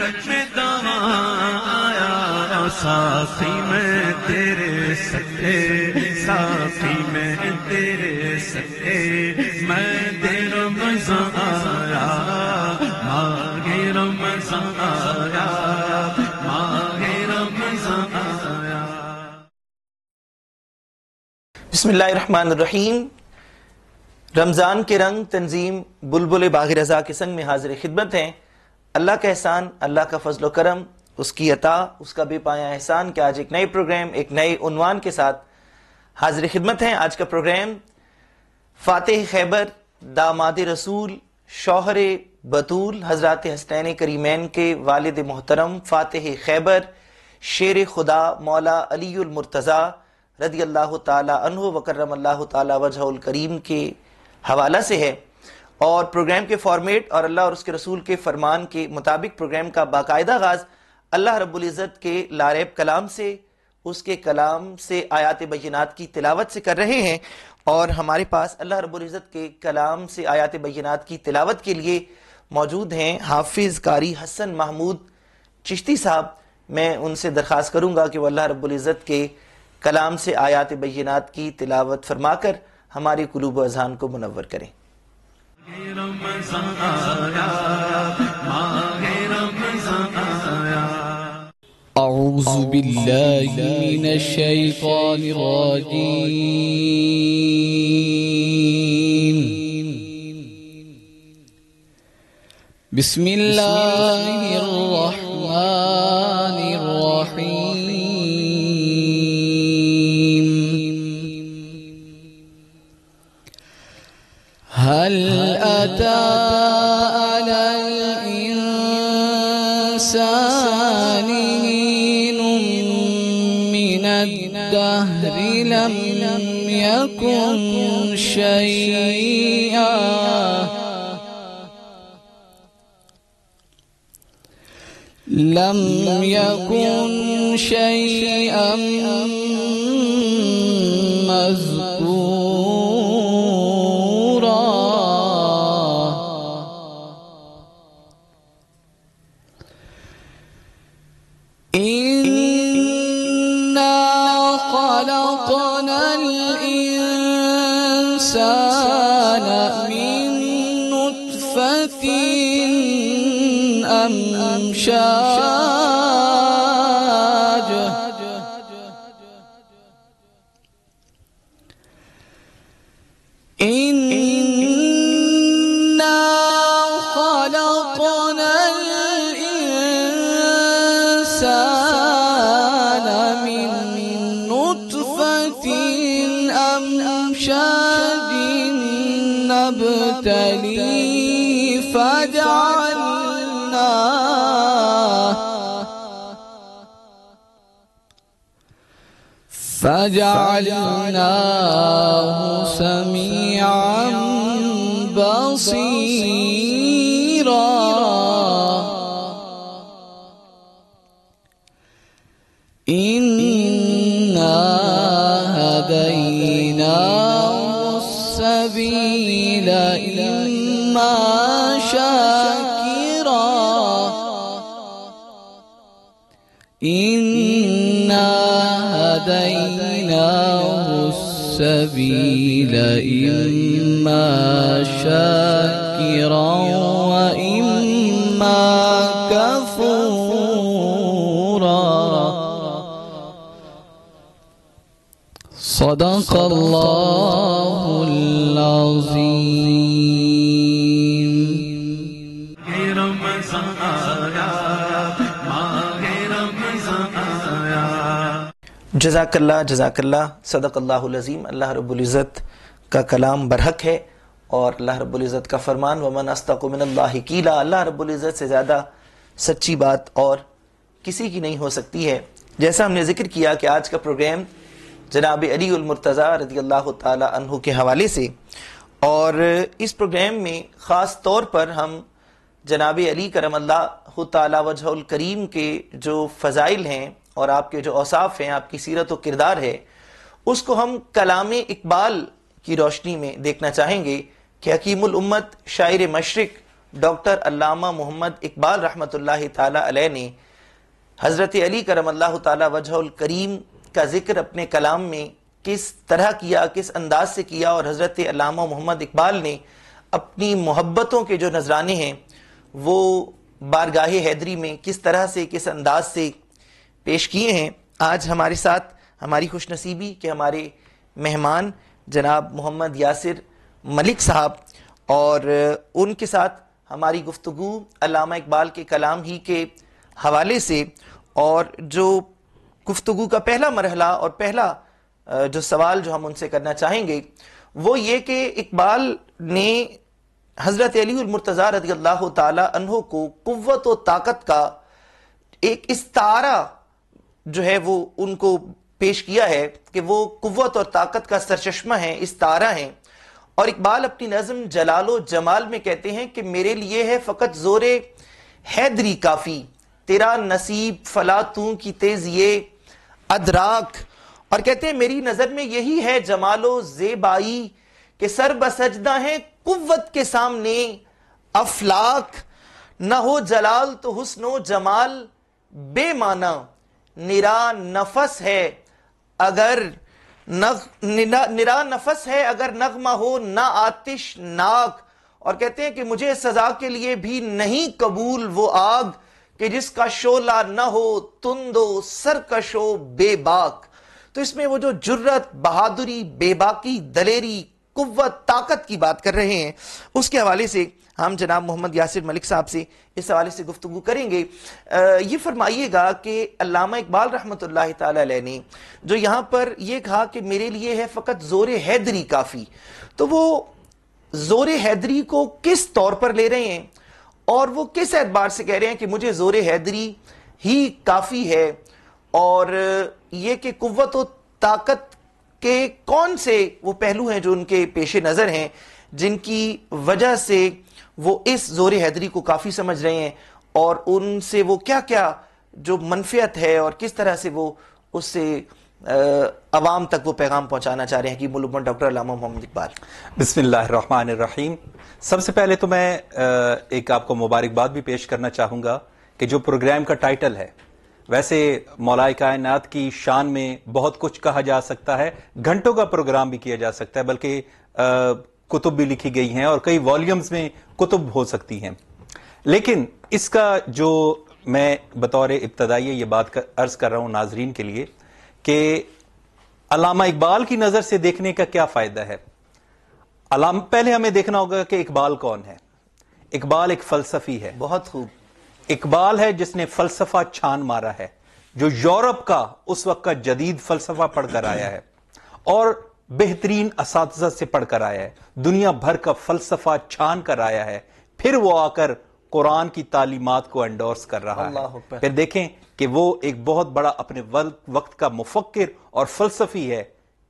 میں دوا آیا ساقی میں تیرے سکے ساقی میں تیرے سکے میں تیرا مزہ آیا ماہ رمضان آیا ماہ رمضان آیا۔ بسم اللہ الرحمن الرحیم۔ رمضان کے رنگ تنظیم بلبل باغ رضا کے سنگ میں حاضر خدمت ہیں۔ اللہ کا احسان، اللہ کا فضل و کرم، اس کی عطا، اس کا بے پایہ احسان کہ آج ایک نئے پروگرام ایک نئے عنوان کے ساتھ حاضر خدمت ہیں۔ آج کا پروگرام فاتح خیبر، داماد رسول، شوہر بطول حضرات حسنین کریمین کے والد محترم فاتح خیبر شیر خدا مولا علی المرتضیٰ رضی اللہ تعالی عنہ وکرم اللہ تعالی وجہہ الکریم کے حوالہ سے ہے، اور پروگرام کے فارمیٹ اور اللہ اور اس کے رسول کے فرمان کے مطابق پروگرام کا باقاعدہ آغاز اللہ رب العزت کے لاریب کلام سے، اس کے کلام سے آیات بینات کی تلاوت سے کر رہے ہیں، اور ہمارے پاس اللہ رب العزت کے کلام سے آیات بینات کی تلاوت کے لیے موجود ہیں حافظ قاری حسن محمود چشتی صاحب۔ میں ان سے درخواست کروں گا کہ وہ اللہ رب العزت کے کلام سے آیات بینات کی تلاوت فرما کر ہماری قلوب و اذہان کو منور کریں۔ اعوذ باللہ من الشیطان الرجیم، بسم اللہ الرحمن الرحیم، هل أتى على الإنسان حين من الدهر لم يكن شيئا مذكورا، إنا خلقنا الإنسان من نطفة أمشاج إنا خلقنا الإنسان من نطفة أمشاج نبتليه فجعلناه سميعا بصيرا، إنا هديناه السبيل إما شاكرا إنا هديناه السبيل إما شاكرا وإما كفورا، صدق الله العظيم۔ جزاک اللہ جزاک اللہ، صدق اللہ العظیم۔ اللہ رب العزت کا کلام برحق ہے، اور اللہ رب العزت کا فرمان ومن اصدق من اللہ قیلا، اللہ رب العزت سے زیادہ سچی بات اور کسی کی نہیں ہو سکتی ہے۔ جیسا ہم نے ذکر کیا کہ آج کا پروگرام جناب علی المرتضیٰ رضی اللہ تعالی عنہ کے حوالے سے، اور اس پروگرام میں خاص طور پر ہم جناب علی کرم اللہ تعالی وجہ الکریم کے جو فضائل ہیں اور آپ کے جو اوصاف ہیں، آپ کی سیرت و کردار ہے، اس کو ہم کلام اقبال کی روشنی میں دیکھنا چاہیں گے کہ حکیم الامت، شاعر مشرق ڈاکٹر علامہ محمد اقبال رحمۃ اللہ تعالی علیہ نے حضرت علی کرم اللہ تعالی وجہ الکریم کا ذکر اپنے کلام میں کس طرح کیا، کس انداز سے کیا، اور حضرت علامہ محمد اقبال نے اپنی محبتوں کے جو نذرانے ہیں وہ بارگاہ حیدری میں کس طرح سے، کس انداز سے پیش کیے ہیں. آج ہمارے ساتھ ہماری خوش نصیبی کہ ہمارے مہمان جناب محمد یاسر ملک صاحب، اور ان کے ساتھ ہماری گفتگو علامہ اقبال کے کلام ہی کے حوالے سے. اور جو گفتگو کا پہلا مرحلہ اور پہلا جو سوال جو ہم ان سے کرنا چاہیں گے وہ یہ کہ اقبال نے حضرت علی المرتضیٰ رضی اللہ تعالی عنہ کو قوت و طاقت کا ایک استعارہ جو ہے وہ ان کو پیش کیا ہے کہ وہ قوت اور طاقت کا سرچشمہ ہیں، استعارہ ہیں. اور اقبال اپنی نظم جلال و جمال میں کہتے ہیں کہ میرے لیے ہے فقط زور حیدری کافی، تیرا نصیب فلاطوں کی تیز یہ ادراک. اور کہتے ہیں میری نظر میں یہی ہے جمال و زیبائی کہ سر بسجدہ ہیں قوت کے سامنے افلاک. نہ ہو جلال تو حسن و جمال بے معنی، نرا نفس ہے اگر نرا نفس ہے اگر نغمہ ہو نہ آتش ناک. اور کہتے ہیں کہ مجھے سزا کے لیے بھی نہیں قبول وہ آگ کہ جس کا شعلہ نہ ہو تند و سرکش و بے باک. تو اس میں وہ جو جرت، بہادری، بے باکی، دلیری، قوت، طاقت کی بات کر رہے ہیں، اس کے حوالے سے ہم جناب محمد یاسر ملک صاحب سے اس حوالے سے گفتگو کریں گے. یہ فرمائیے گا کہ علامہ اقبال رحمۃ اللہ تعالی علیہ نے جو یہاں پر یہ کہا کہ میرے لیے ہے فقط زور حیدری کافی، تو وہ زور حیدری کو کس طور پر لے رہے ہیں اور وہ کس اعتبار سے کہہ رہے ہیں کہ مجھے زور حیدری ہی کافی ہے؟ اور یہ کہ قوت و طاقت کے کون سے وہ پہلو ہیں جو ان کے پیش نظر ہیں جن کی وجہ سے وہ اس زور حیدری کو کافی سمجھ رہے ہیں، اور ان سے وہ کیا کیا جو منفعت ہے اور کس طرح سے وہ اس سے عوام تک وہ پیغام پہنچانا چاہ رہے ہیں کہ ملک ڈاکٹر علامہ محمد اقبال. بسم اللہ الرحمن الرحیم. سب سے پہلے تو میں ایک آپ کو مبارکباد بھی پیش کرنا چاہوں گا کہ جو پروگرام کا ٹائٹل ہے، ویسے مولا کائنات کی شان میں بہت کچھ کہا جا سکتا ہے، گھنٹوں کا پروگرام بھی کیا جا سکتا ہے، بلکہ کتب بھی لکھی گئی ہیں اور کئی والیومز میں کتب ہو سکتی ہیں. لیکن اس کا جو میں بطور ابتدائی یہ بات عرض کر رہا ہوں ناظرین کے لیے کہ علامہ اقبال کی نظر سے دیکھنے کا کیا فائدہ ہے. پہلے ہمیں دیکھنا ہوگا کہ اقبال کون ہے. اقبال ایک فلسفی ہے. بہت خوب. اقبال ہے جس نے فلسفہ چھان مارا ہے، جو یورپ کا اس وقت کا جدید فلسفہ پڑھ کر آیا ہے اور بہترین اساتذہ سے پڑھ کر آیا ہے، دنیا بھر کا فلسفہ چھان کر آیا ہے، پھر وہ آ کر قرآن کی تعلیمات کو انڈورس کر رہا ہے. پھر دیکھیں کہ وہ ایک بہت بڑا اپنے وقت کا مفکر اور فلسفی ہے.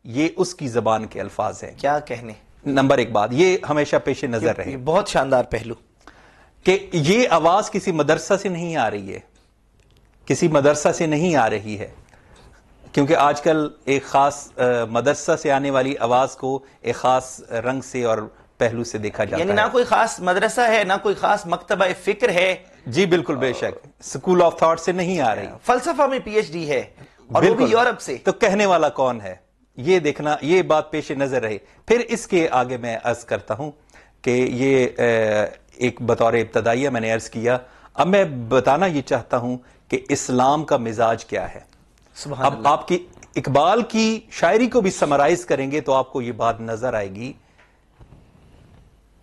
یہ اس کی زبان کے الفاظ ہیں. کیا کہنے. نمبر ایک بات یہ ہمیشہ پیش نظر رہے، بہت شاندار پہلو، کہ یہ آواز کسی مدرسہ سے نہیں آ رہی ہے، کسی مدرسہ سے نہیں آ رہی ہے، کیونکہ آج کل ایک خاص مدرسہ سے آنے والی آواز کو ایک خاص رنگ سے اور پہلو سے دیکھا جاتا ہے. یعنی نہ کوئی خاص مدرسہ ہے، نہ کوئی خاص مکتبہ فکر ہے. جی بالکل، بے شک اسکول آف تھاٹ سے نہیں آ رہی. فلسفہ میں پی ایچ ڈی ہے اور وہ بھی یورپ سے. تو کہنے والا کون ہے یہ دیکھنا، یہ بات پیش نظر رہے. پھر اس کے آگے میں عرض کرتا ہوں کہ یہ ایک بطور ابتدائیہ میں نے عرض کیا. اب میں بتانا یہ چاہتا ہوں کہ اسلام کا مزاج کیا ہے. اب آپ کی اقبال کی شاعری کو بھی سمرائز کریں گے تو آپ کو یہ بات نظر آئے گی.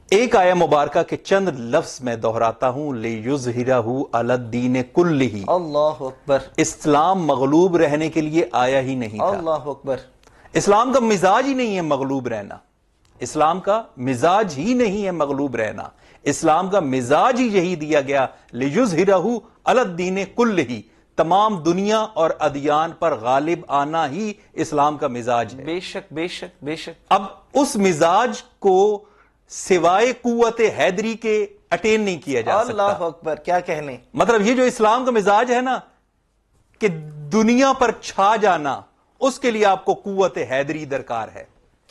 ایک آیہ مبارکہ کے چند لفظ میں دہراتا ہوں، لِيُظْهِرَهُ عَلَى الدِّينِ كُلِّهِ. اللہ اکبر. اسلام مغلوب رہنے کے لیے آیا ہی نہیں تھا. اللہ اکبر. اسلام کا مزاج ہی نہیں ہے مغلوب رہنا. اسلام کا مزاج ہی نہیں ہے مغلوب رہنا. اسلام کا مزاج ہی یہی دیا گیا، لِيُظْهِرَهُ عَلَى الدِّينِ كُلِّهِ. تمام دنیا اور ادیان پر غالب آنا ہی اسلام کا مزاج ہے. بے شک بے شک بے شک. اب اس مزاج کو سوائے قوت حیدری کے اٹین نہیں کیا جا سکتا. اللہ اکبر. کیا کہنے. مطلب یہ جو اسلام کا مزاج ہے نا کہ دنیا پر چھا جانا، اس کے لیے آپ کو قوت حیدری درکار ہے.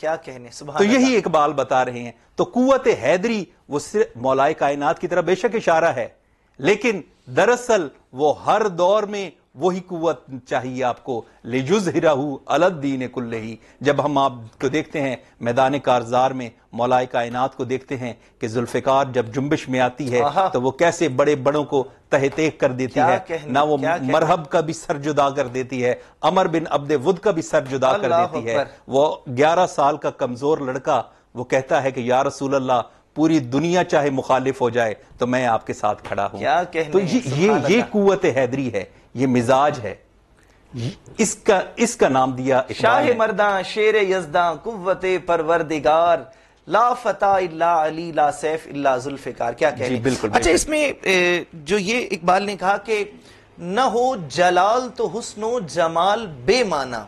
کیا کہنے، سبحان تو یہی اللہ۔ اقبال بتا رہے ہیں۔ تو قوت حیدری وہ صرف مولائے کائنات کی طرف بے شک اشارہ ہے، لیکن دراصل وہ ہر دور میں وہی قوت چاہیے آپ کو، لِيُظْهِرَهُ عَلَى الدِّينِ كُلِّهِ۔ جب ہم آپ کو دیکھتے ہیں میدان کارزار میں، مولائے کائنات کو دیکھتے ہیں کہ ذوالفقار جب جنبش میں آتی ہے تو وہ کیسے بڑے بڑوں کو تہ تیغ کر دیتی ہے، نہ وہ مرحب کا بھی سر جدا کر دیتی ہے، عمر بن عبد ود کا بھی سر جدا کر دیتی ہے۔ وہ 11 سال کا کمزور لڑکا وہ کہتا ہے کہ یا رسول اللہ پوری دنیا چاہے مخالف ہو جائے تو میں آپ کے ساتھ کھڑا ہوں۔ کیا کہنے، تو یہ قوت حیدری ہے، یہ مزاج ہے، اس کا نام دیا شاہ مرداں شیر یزداں قوت پروردگار، لا فتح الا علی لا سیف الا ذوالفقار۔ کیا کہنے۔ جی بالکل۔ اچھا اس میں جو یہ اقبال نے کہا کہ نہ ہو جلال تو حسن و جمال بے معنی،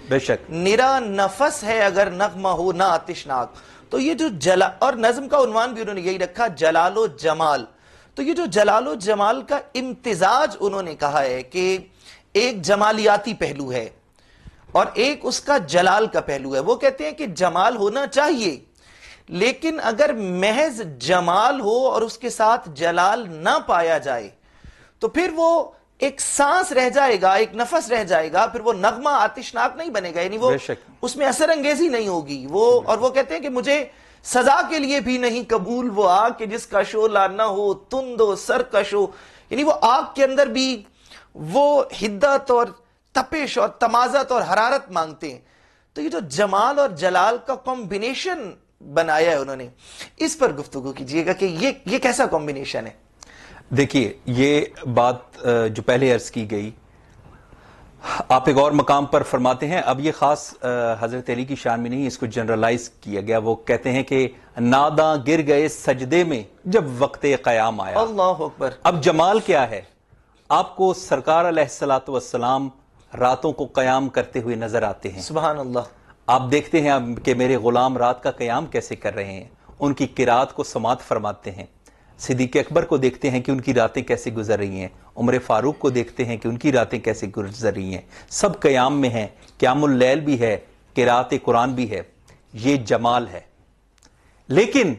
بے شک نرا نفس ہے اگر نغمہ ہو نہ آتشناک۔ تو یہ جو اور نظم کا عنوان بھی انہوں نے یہی رکھا، جلال و جمال۔ تو یہ جو جلال و جمال کا امتزاج انہوں نے کہا ہے کہ ایک جمالیاتی پہلو ہے اور ایک اس کا جلال کا پہلو ہے۔ وہ کہتے ہیں کہ جمال ہونا چاہیے، لیکن اگر محض جمال ہو اور اس کے ساتھ جلال نہ پایا جائے تو پھر وہ ایک سانس رہ جائے گا، ایک نفس رہ جائے گا، پھر وہ نغمہ آتشناک نہیں بنے گا، یعنی وہ اس میں اثر انگیزی نہیں ہوگی۔ اور وہ کہتے ہیں کہ مجھے سزا کے لیے بھی نہیں قبول وہ آگ کہ جس کا شعلہ نہ ہو تند و سرکش ہو، یعنی وہ آگ کے اندر بھی وہ حدت اور تپش اور تمازت اور حرارت مانگتے ہیں۔ تو یہ جو جمال اور جلال کا کمبینیشن بنایا ہے انہوں نے، اس پر گفتگو کیجئے گا کہ یہ کیسا کمبینیشن ہے؟ دیکھیے یہ بات جو پہلے عرض کی گئی، آپ ایک اور مقام پر فرماتے ہیں، اب یہ خاص حضرت علی کی شان میں نہیں، اس کو جنرلائز کیا گیا۔ وہ کہتے ہیں کہ ناداں گر گئے سجدے میں جب وقت قیام آیا۔ اللہ اکبر۔ اب جمال کیا ہے؟ آپ کو سرکار علیہ الصلوۃ والسلام راتوں کو قیام کرتے ہوئے نظر آتے ہیں۔ سبحان اللہ۔ آپ دیکھتے ہیں کہ میرے غلام رات کا قیام کیسے کر رہے ہیں، ان کی قرات کو سماعت فرماتے ہیں۔ صدیق اکبر کو دیکھتے ہیں کہ ان کی راتیں کیسے گزر رہی ہیں، عمر فاروق کو دیکھتے ہیں کہ ان کی راتیں کیسے گزر رہی ہیں، سب قیام میں ہیں، قیام اللیل بھی ہے، قرات قرآن بھی ہے، یہ جمال ہے۔ لیکن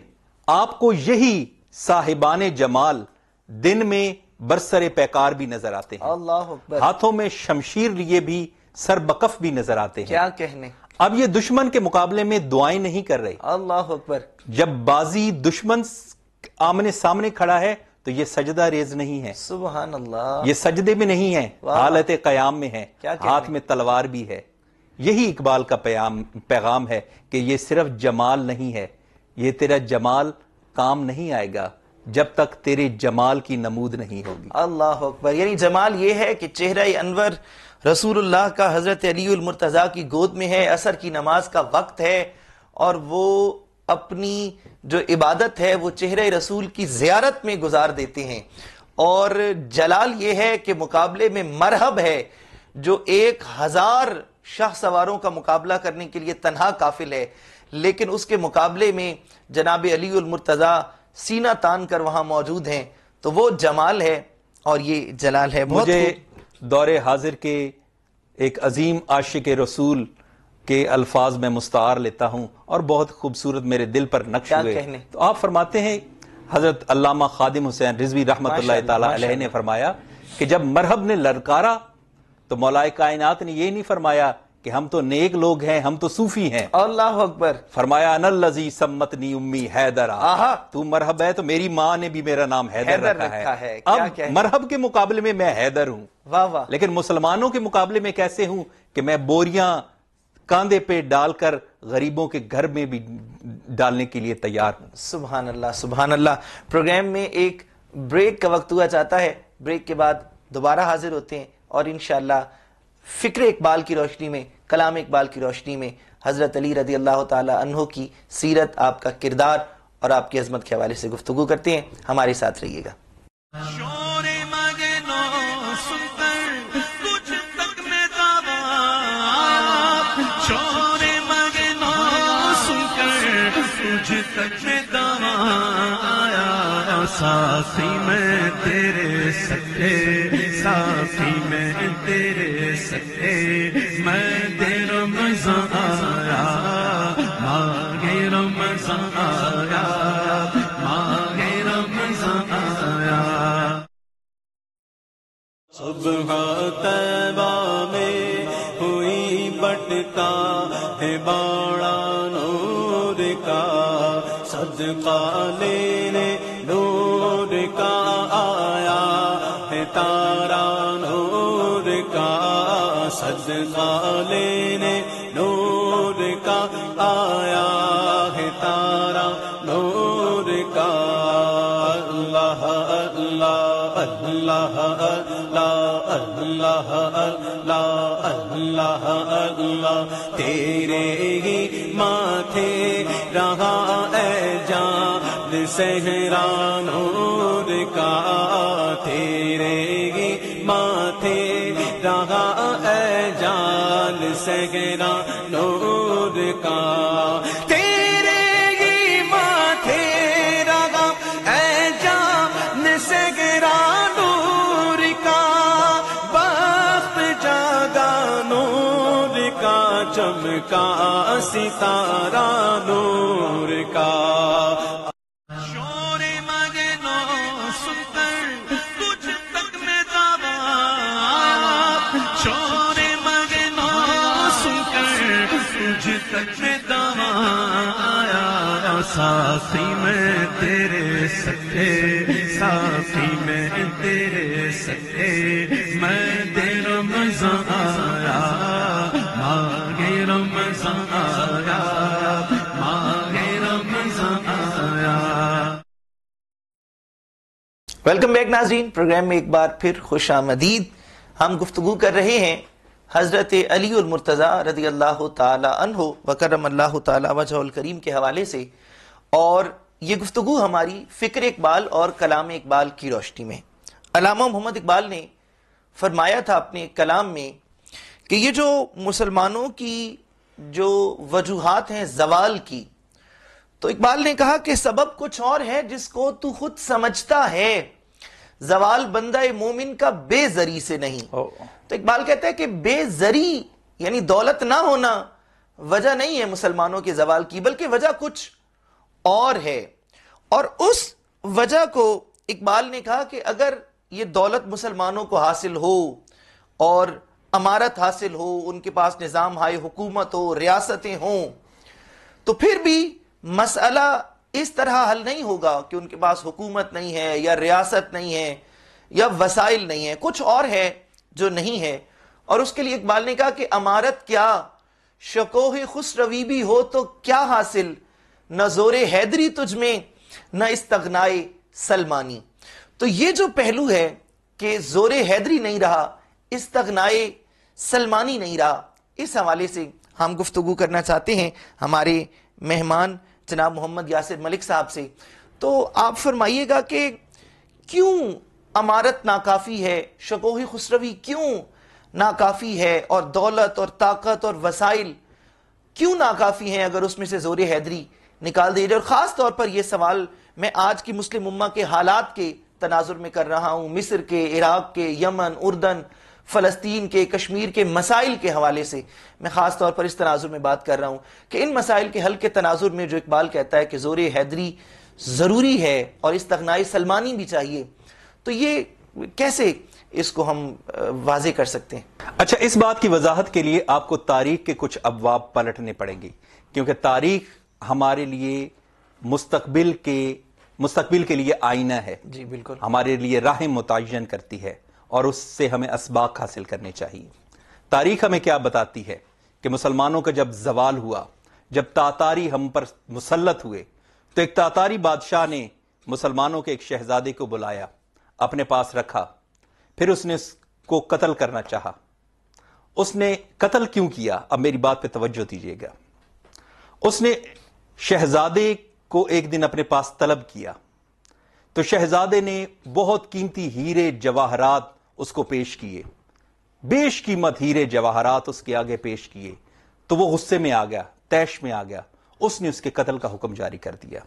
آپ کو یہی صاحبان جمال دن میں برسر پیکار بھی نظر آتے ہیں، اللہ اکبر، ہاتھوں میں شمشیر لیے بھی سر بکف بھی نظر آتے ہیں۔ کیا کہنے۔ اب یہ دشمن کے مقابلے میں دعائیں نہیں کر رہے۔ اللہ اکبر۔ جب بازی دشمن آمنے سامنے کھڑا ہے تو یہ سجدہ ریز نہیں ہے، سبحان اللہ، یہ سجدے میں نہیں ہے، حالت قیام میں ہے، کیا کہنے۔ ہاتھ میں تلوار بھی ہے۔ یہی اقبال کا پیغام ہے کہ یہ صرف جمال نہیں ہے، یہ تیرا جمال کام نہیں آئے گا جب تک تیرے جمال کی نمود نہیں ہوگی۔ اللہ اکبر۔ یعنی جمال یہ ہے کہ چہرہ انور رسول اللہ کا حضرت علی المرتضیٰ کی گود میں ہے، عصر کی نماز کا وقت ہے، اور وہ اپنی جو عبادت ہے وہ چہرہ رسول کی زیارت میں گزار دیتے ہیں۔ اور جلال یہ ہے کہ مقابلے میں مرحب ہے جو 1000 شاہ سواروں کا مقابلہ کرنے کے لیے تنہا قافل ہے، لیکن اس کے مقابلے میں جناب علی المرتضیٰ سینہ تان کر وہاں موجود ہیں، تو وہ جمال ہے اور یہ جلال ہے۔ مجھے دور حاضر کے ایک عظیم عاشق رسول کے الفاظ میں مستعار لیتا ہوں اور بہت خوبصورت میرے دل پر نقش ہوئے۔ تو آپ فرماتے ہیں، حضرت علامہ خادم حسین رضوی رحمت اللہ تعالی علیہ نے فرمایا کہ جب مرحب نے للکارا تو مولائے کائنات نے یہ نہیں فرمایا کہ ہم تو نیک لوگ ہیں، ہم تو صوفی ہیں۔ اللہ اکبر۔ فرمایا انا الذی سمتنی امی حیدر، تو مرحب ہے تو میری ماں نے بھی میرا نام حیدر رکھا ہے۔ اب مرحب کے مقابلے میں میں حیدر ہوں، لیکن مسلمانوں کے مقابلے میں کیسے ہوں کہ میں بوریاں کاندھے پہ ڈال کر غریبوں کے گھر میں بھی ڈالنے کے لیے تیار ہوں۔ سبحان اللہ، سبحان اللہ۔ پروگرام میں ایک بریک کا وقت ہوا چاہتا ہے، بریک کے بعد دوبارہ حاضر ہوتے ہیں اور انشاءاللہ فکر اقبال کی روشنی میں، کلام اقبال کی روشنی میں حضرت علی رضی اللہ تعالی عنہ کی سیرت، آپ کا کردار اور آپ کی عظمت کے حوالے سے گفتگو کرتے ہیں۔ ہمارے ساتھ رہیے گا۔ ساقی میں تیرے سکے، ساقی میں تیرے سکے، میں تیرا مزہ آیا، بٹتا ہے بڑا نور کا صدقہ لینے نور کا آیا ہے تارا نور کا صدقہ لینے نور کا آیا ہے تارا نور کا اللہ اللہ اللہ اللہ اللہ اللہ اللہ تیرے ہی ماتھے رہا اے جان صحرا نور کا تیرے ہی ماتھے رہا اے جان صحرا نور کا تیرے ہی ماتھے رہا اے جان صحرا نور کا بخت جاگا نور کا چمکا ستارہ نور کا شور مگنو سن کر تجھ تک میں دعویٰ شور مگنو سن کر تجھ تک میں دعویٰ آیا ساقی میں تیرے سکے ساقی میں تیرے سکے میں تیرا مزہ آیا ماگے رمضان آیا ماگے رمضان آیا. ویلکم بیک ناظرین، پروگرام میں ایک بار پھر خوش آمدید. ہم گفتگو کر رہے ہیں حضرت علی المرتضیٰ رضی اللہ تعالی عنہ وکرم اللہ تعالی وجہہ الکریم کے حوالے سے، اور یہ گفتگو ہماری فکر اقبال اور کلام اقبال کی روشنی میں. علامہ محمد اقبال نے فرمایا تھا اپنے کلام میں کہ یہ جو مسلمانوں کی جو وجوہات ہیں زوال کی، تو اقبال نے کہا کہ سبب کچھ اور ہے جس کو تو خود سمجھتا ہے، زوال بندہ مومن کا بے زری سے نہیں. تو اقبال کہتا ہے کہ بے زری یعنی دولت نہ ہونا وجہ نہیں ہے مسلمانوں کے زوال کی، بلکہ وجہ کچھ اور ہے. اور اس وجہ کو اقبال نے کہا کہ اگر یہ دولت مسلمانوں کو حاصل ہو اور امارت حاصل ہو، ان کے پاس نظام ہائے حکومت ہو، ریاستیں ہوں، تو پھر بھی مسئلہ اس طرح حل نہیں ہوگا کہ ان کے پاس حکومت نہیں ہے یا ریاست نہیں ہے یا وسائل نہیں ہے، کچھ اور ہے جو نہیں ہے. اور اس کے لیے اقبال نے کہا کہ امارت کیا شکوہ خسروی بھی ہو تو کیا حاصل، نہ زور حیدری تجھ میں نہ استغنائے سلمانی. تو یہ جو پہلو ہے کہ زور حیدری نہیں رہا، استغنائے سلمانی نہیں رہا، اس حوالے سے ہم گفتگو کرنا چاہتے ہیں ہمارے مہمان جناب محمد یاسر ملک صاحب سے. تو آپ فرمائیے گا کہ کیوں امارت ناکافی ہے، شکوہ خسروی کیوں ناکافی ہے، اور دولت اور طاقت اور وسائل کیوں ناکافی ہیں اگر اس میں سے زور حیدری نکال دیے جائے. اور خاص طور پر یہ سوال میں آج کی مسلم امہ کے حالات کے تناظر میں کر رہا ہوں، مصر کے، عراق کے، یمن، اردن، فلسطین کے، کشمیر کے مسائل کے حوالے سے میں خاص طور پر اس تناظر میں بات کر رہا ہوں کہ ان مسائل کے حل کے تناظر میں جو اقبال کہتا ہے کہ زور حیدری ضروری ہے اور استغنائے سلمانی بھی چاہیے، تو یہ کیسے اس کو ہم واضح کر سکتے ہیں؟ اچھا، اس بات کی وضاحت کے لیے آپ کو تاریخ کے کچھ ابواب پلٹنے پڑیں گے، کیونکہ تاریخ ہمارے لیے مستقبل کے لیے آئینہ ہے. جی بالکل، ہمارے لیے راہ متعین کرتی ہے اور اس سے ہمیں اسباق حاصل کرنے چاہیے. تاریخ ہمیں کیا بتاتی ہے کہ مسلمانوں کا جب زوال ہوا، جب تاتاری ہم پر مسلط ہوئے، تو ایک تاتاری بادشاہ نے مسلمانوں کے ایک شہزادے کو بلایا، اپنے پاس رکھا، پھر اس نے اس کو قتل کرنا چاہا. اس نے قتل کیوں کیا؟ اب میری بات پہ توجہ دیجیے گا. اس نے شہزادے کو ایک دن اپنے پاس طلب کیا، تو شہزادے نے بہت قیمتی ہیرے جواہرات اس کو پیش کیے، بیش قیمت ہیرے جواہرات اس کے آگے پیش کیے، تو وہ غصے میں آ گیا، طیش میں آ گیا، اس نے اس کے قتل کا حکم جاری کر دیا.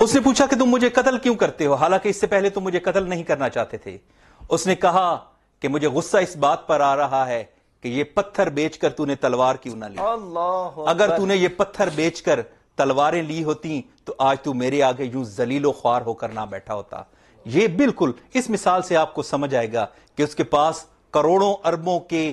اس نے پوچھا کہ تم مجھے قتل کیوں کرتے ہو، حالانکہ اس سے پہلے تم مجھے قتل نہیں کرنا چاہتے تھے. اس نے کہا کہ مجھے غصہ اس بات پر آ رہا ہے کہ یہ پتھر بیچ کر تو نے تلوار کیوں نہ لی. اگر تو نے یہ پتھر بیچ کر تلواریں لی ہوتی تو آج تو میرے آگے یوں ذلیل و خوار ہو کر نہ بیٹھا ہوتا. یہ بالکل اس مثال سے آپ کو سمجھ آئے گا کہ اس کے پاس کروڑوں اربوں کے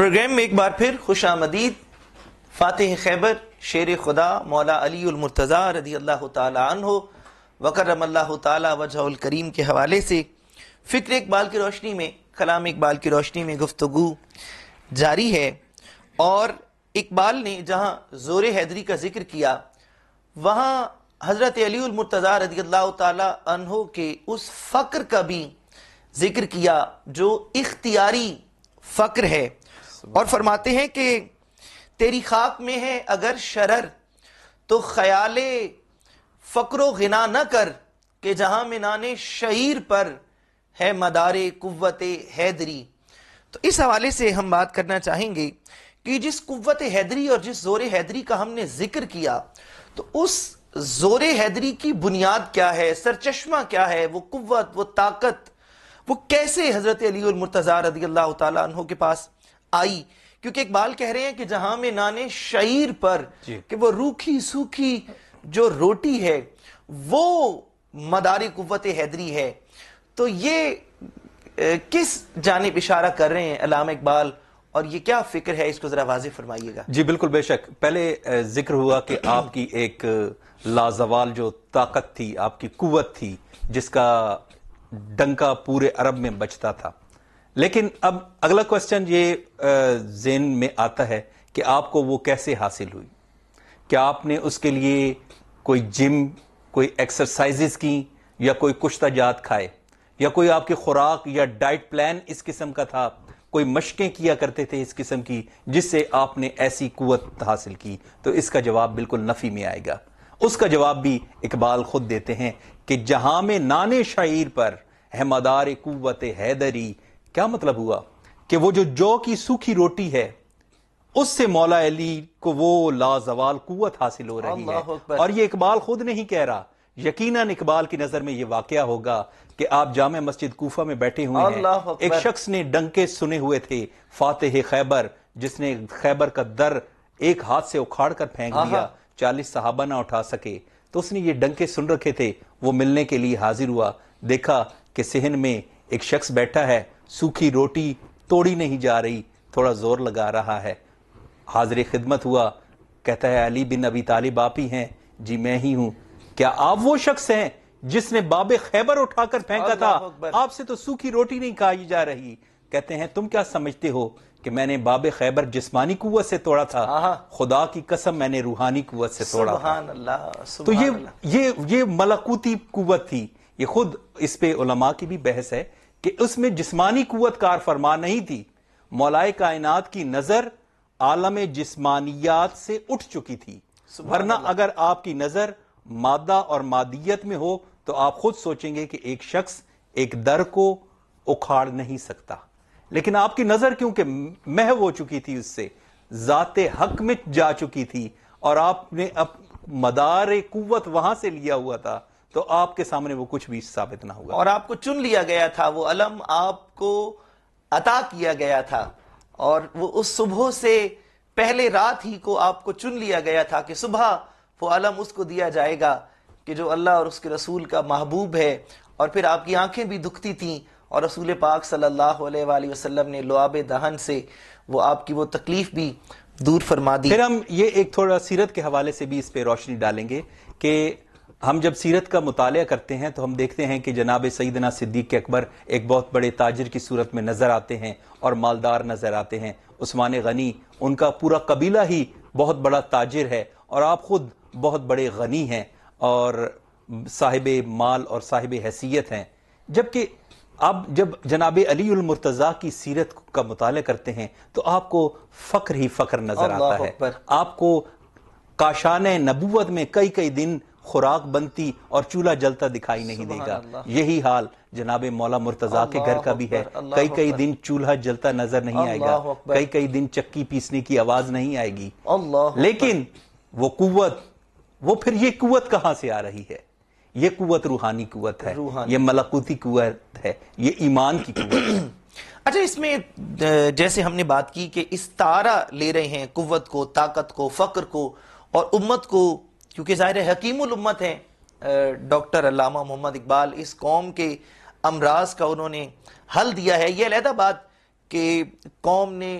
پروگرام میں ایک بار پھر خوش آمدید. فاتح خیبر شیر خدا مولا علی المرتضیٰ رضی اللہ تعالی عنہ وکرم اللہ تعالی وجہ الکریم کے حوالے سے فکر اقبال کی روشنی میں، کلام اقبال کی روشنی میں گفتگو جاری ہے. اور اقبال نے جہاں زور حیدری کا ذکر کیا، وہاں حضرت علی المرتضیٰ رضی اللہ تعالی عنہ کے اس فقر کا بھی ذکر کیا جو اختیاری فقر ہے، اور فرماتے ہیں کہ تیری خاک میں ہے اگر شرر تو خیال فقر و غنا نہ کر، کہ جہاں منان شعیر پر ہے مدار قوت حیدری. تو اس حوالے سے ہم بات کرنا چاہیں گے کہ جس قوت حیدری اور جس زور حیدری کا ہم نے ذکر کیا، تو اس زور حیدری کی بنیاد کیا ہے، سرچشمہ کیا ہے، وہ قوت، وہ طاقت، وہ کیسے حضرت علی المرتضیٰ رضی اللہ تعالیٰ عنہ کے پاس آئی. کیونکہ اقبال کہہ رہے ہیں کہ جہاں میں نانے شعیر پر، کہ وہ روکھی سوکھی جو روٹی ہے وہ مدار قوت حیدری ہے. تو یہ کس جانب اشارہ کر رہے ہیں علامہ اقبال، اور یہ کیا فکر ہے، اس کو ذرا واضح فرمائیے گا. جی بالکل، بے شک. پہلے ذکر ہوا کہ آپ کی ایک لازوال جو طاقت تھی، آپ کی قوت تھی، جس کا ڈنکا پورے عرب میں بجتا تھا. لیکن اب اگلا کوسچن یہ ذہن میں آتا ہے کہ آپ کو وہ کیسے حاصل ہوئی؟ کیا آپ نے اس کے لیے کوئی جم، کوئی ایکسرسائزز کی، یا کوئی کشتہ جات کھائے، یا کوئی آپ کی خوراک یا ڈائٹ پلان اس قسم کا تھا، کوئی مشقیں کیا کرتے تھے اس قسم کی جس سے آپ نے ایسی قوت حاصل کی؟ تو اس کا جواب بالکل نفی میں آئے گا. اس کا جواب بھی اقبال خود دیتے ہیں کہ جہاں میں نان شعیر پر ہے مدار قوت حیدری. کیا مطلب ہوا؟ کہ وہ جو کی سوکھی روٹی ہے، اس سے مولا علی کو وہ لازوال قوت حاصل ہو رہی ہے. اور یہ اقبال خود نہیں کہہ رہا، یقیناً اقبال کی نظر میں یہ واقعہ ہوگا کہ آپ جامع مسجد کوفہ میں بیٹھے ہوئے ہیں، ایک شخص نے ڈنکے سنے ہوئے تھے، فاتح خیبر، جس نے خیبر کا در ایک ہاتھ سے اکھاڑ کر پھینک دیا، 40 صحابہ نہ اٹھا سکے. تو اس نے یہ ڈنکے سن رکھے تھے، وہ ملنے کے لیے حاضر ہوا، دیکھا کہ صحن میں ایک شخص بیٹھا ہے، سوکھی روٹی توڑی نہیں جا رہی، تھوڑا زور لگا رہا ہے. حاضر خدمت ہوا، کہتا ہے علی بن ابی طالب آپ ہی ہیں؟ جی میں ہی ہوں. کیا آپ وہ شخص ہیں جس نے باب خیبر اٹھا کر پھینکا تھا؟ آپ سے تو سوکھی روٹی نہیں کھائی جا رہی. کہتے ہیں تم کیا سمجھتے ہو کہ میں نے باب خیبر جسمانی قوت سے توڑا تھا؟ خدا کی قسم میں نے روحانی قوت سے توڑا تھا. تو یہ ملکوتی قوت تھی. یہ خود اس پہ علماء کی بھی بحث ہے کہ اس میں جسمانی قوت کار فرما نہیں تھی. مولائے کائنات کی نظر عالم جسمانیات سے اٹھ چکی تھی، ورنہ اگر آپ کی نظر مادہ اور مادیت میں ہو تو آپ خود سوچیں گے کہ ایک شخص ایک در کو اکھاڑ نہیں سکتا. لیکن آپ کی نظر کیونکہ محو ہو چکی تھی، اس سے ذات حق میں جا چکی تھی، اور آپ نے مدار قوت وہاں سے لیا ہوا تھا، تو آپ کے سامنے وہ کچھ بھی ثابت نہ ہوا. اور آپ کو چن لیا گیا تھا، وہ علم آپ کو عطا کیا گیا تھا، اور وہ اس صبح سے پہلے رات ہی کو آپ کو چن لیا گیا تھا کہ صبح وہ علم اس کو دیا جائے گا کہ جو اللہ اور اس کے رسول کا محبوب ہے. اور پھر آپ کی آنکھیں بھی دکھتی تھیں، اور رسول پاک صلی اللہ علیہ وآلہ وسلم نے لعاب دہن سے وہ آپ کی وہ تکلیف بھی دور فرما دی. پھر ہم یہ ایک تھوڑا سیرت کے حوالے سے بھی اس پہ روشنی ڈالیں گے کہ ہم جب سیرت کا مطالعہ کرتے ہیں تو ہم دیکھتے ہیں کہ جناب سیدنا صدیق اکبر ایک بہت بڑے تاجر کی صورت میں نظر آتے ہیں اور مالدار نظر آتے ہیں. عثمان غنی، ان کا پورا قبیلہ ہی بہت بڑا تاجر ہے، اور آپ خود بہت بڑے غنی ہیں اور صاحب مال اور صاحب حیثیت ہیں. جبکہ آپ جب جناب علی المرتضیٰ کی سیرت کا مطالعہ کرتے ہیں تو آپ کو فقر ہی فقر نظر آتا ہے. آپ کو کاشان نبوت میں کئی دن خوراک بنتی اور چولہا جلتا دکھائی نہیں دے گا. یہی حال جناب مولا مرتضیٰ کے گھر کا بھی ہے. کئی دن چولہا جلتا نظر نہیں آئے گا، کئی دن چکی پیسنے کی آواز نہیں آئے گی. لیکن وہ قوت، وہ پھر یہ قوت کہاں سے آ رہی ہے؟ یہ قوت روحانی قوت ہے، یہ ملکوتی قوت ہے، یہ ایمان کی قوت ہے. اچھا، اس میں جیسے ہم نے بات کی کہ استعارہ لے رہے ہیں قوت کو، طاقت کو، فقر کو اور امت کو، کیونکہ ظاہر حکیم الامت ہیں ڈاکٹر علامہ محمد اقبال، اس قوم کے امراض کا انہوں نے حل دیا ہے. یہ علیحدہ بات کہ قوم نے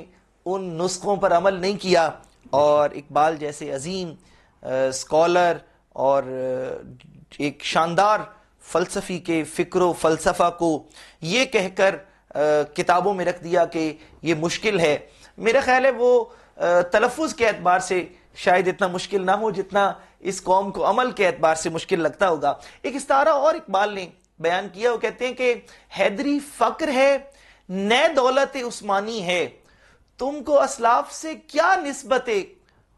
ان نسخوں پر عمل نہیں کیا اور اقبال جیسے عظیم اسکالر اور ایک شاندار فلسفی کے فکر و فلسفہ کو یہ کہہ کر کتابوں میں رکھ دیا کہ یہ مشکل ہے، میرا خیال ہے وہ تلفظ کے اعتبار سے شاید اتنا مشکل نہ ہو جتنا اس قوم کو عمل کے اعتبار سے مشکل لگتا ہوگا۔ ایک استعارہ اور اقبال نے بیان کیا، وہ کہتے ہیں کہ حیدری فقر ہے نئے دولت عثمانی ہے، تم کو اسلاف سے کیا نسبت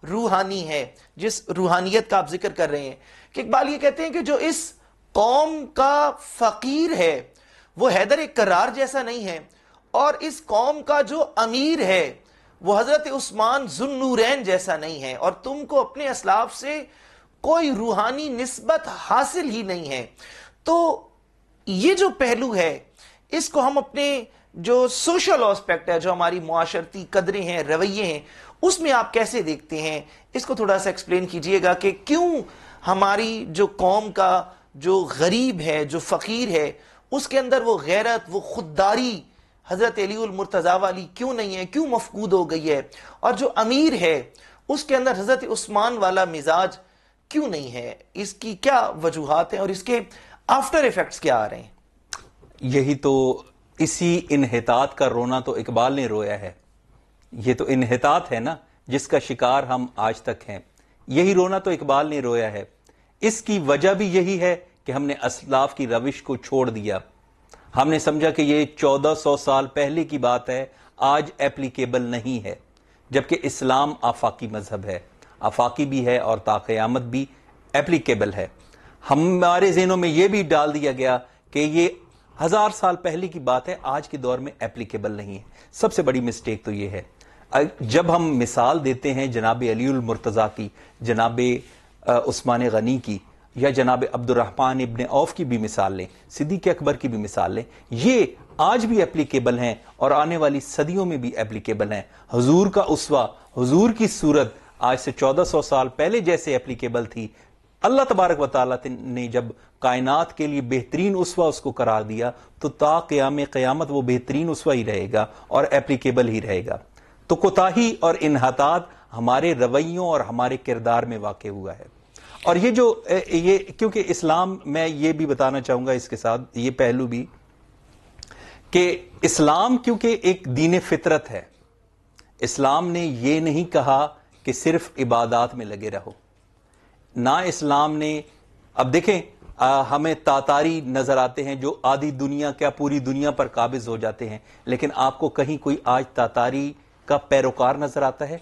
روحانی ہے، جس روحانیت کا آپ ذکر کر رہے ہیں کہ اقبال یہ کہتے ہیں کہ جو اس قوم کا فقیر ہے وہ حیدر کرار جیسا نہیں ہے، اور اس قوم کا جو امیر ہے وہ حضرت عثمان ذو النورین جیسا نہیں ہے، اور تم کو اپنے اسلاف سے کوئی روحانی نسبت حاصل ہی نہیں ہے۔ تو یہ جو پہلو ہے اس کو ہم اپنے جو سوشل اسپیکٹ ہے، جو ہماری معاشرتی قدریں ہیں، رویے ہیں، اس میں آپ کیسے دیکھتے ہیں؟ اس کو تھوڑا سا ایکسپلین کیجئے گا کہ کیوں ہماری جو قوم کا جو غریب ہے، جو فقیر ہے، اس کے اندر وہ غیرت، وہ خودداری حضرت علی المرتضیٰ والی کیوں نہیں ہے، کیوں مفقود ہو گئی ہے، اور جو امیر ہے اس کے اندر حضرت عثمان والا مزاج کیوں نہیں ہے؟ اس کی کیا وجوہات ہیں اور اس کے آفٹر ایفیکٹس کیا آ رہے ہیں؟ یہی تو اسی انحطاط کا رونا تو اقبال نے رویا ہے، یہ تو انحطاط ہے نا جس کا شکار ہم آج تک ہیں، یہی رونا تو اقبال نے رویا ہے۔ اس کی وجہ بھی یہی ہے کہ ہم نے اسلاف کی روش کو چھوڑ دیا، ہم نے سمجھا کہ یہ 1400 سال پہلے کی بات ہے، آج ایپلیکیبل نہیں ہے، جبکہ اسلام آفاقی مذہب ہے، آفاقی بھی ہے اور تا قیامت بھی ایپلیکیبل ہے۔ ہمارے ذہنوں میں یہ بھی ڈال دیا گیا کہ یہ 1000 سال پہلے کی بات ہے، آج کے دور میں ایپلیکیبل نہیں ہے۔ سب سے بڑی مسٹیک تو یہ ہے، جب ہم مثال دیتے ہیں جناب علی المرتضیٰ کی، جناب عثمان غنی کی، یا جناب عبد الرحمن ابن عوف کی بھی مثال لیں، صدیق اکبر کی بھی مثال لیں، یہ آج بھی ایپلیکیبل ہیں اور آنے والی صدیوں میں بھی ایپلیکیبل ہیں۔ حضور کا اسوہ، حضور کی صورت آج سے 1400 سال پہلے جیسے ایپلیکیبل تھی، اللہ تبارک و تعالیٰ نے جب کائنات کے لیے بہترین اسوہ اس کو قرار دیا تو تا قیام قیامت وہ بہترین اسوہ ہی رہے گا اور ایپلیکیبل ہی رہے گا۔ تو کوتاہی اور انحطاط ہمارے رویوں اور ہمارے کردار میں واقع ہوا ہے۔ اور یہ کیونکہ اسلام، میں یہ بھی بتانا چاہوں گا اس کے ساتھ یہ پہلو بھی کہ اسلام کیونکہ ایک دین فطرت ہے، اسلام نے یہ نہیں کہا کہ صرف عبادات میں لگے رہو، نہ اسلام نے، اب دیکھیں ہمیں تاتاری نظر آتے ہیں جو آدھی دنیا کیا پوری دنیا پر قابض ہو جاتے ہیں، لیکن آپ کو کہیں کوئی آج تاتاری کا پیروکار نظر آتا ہے؟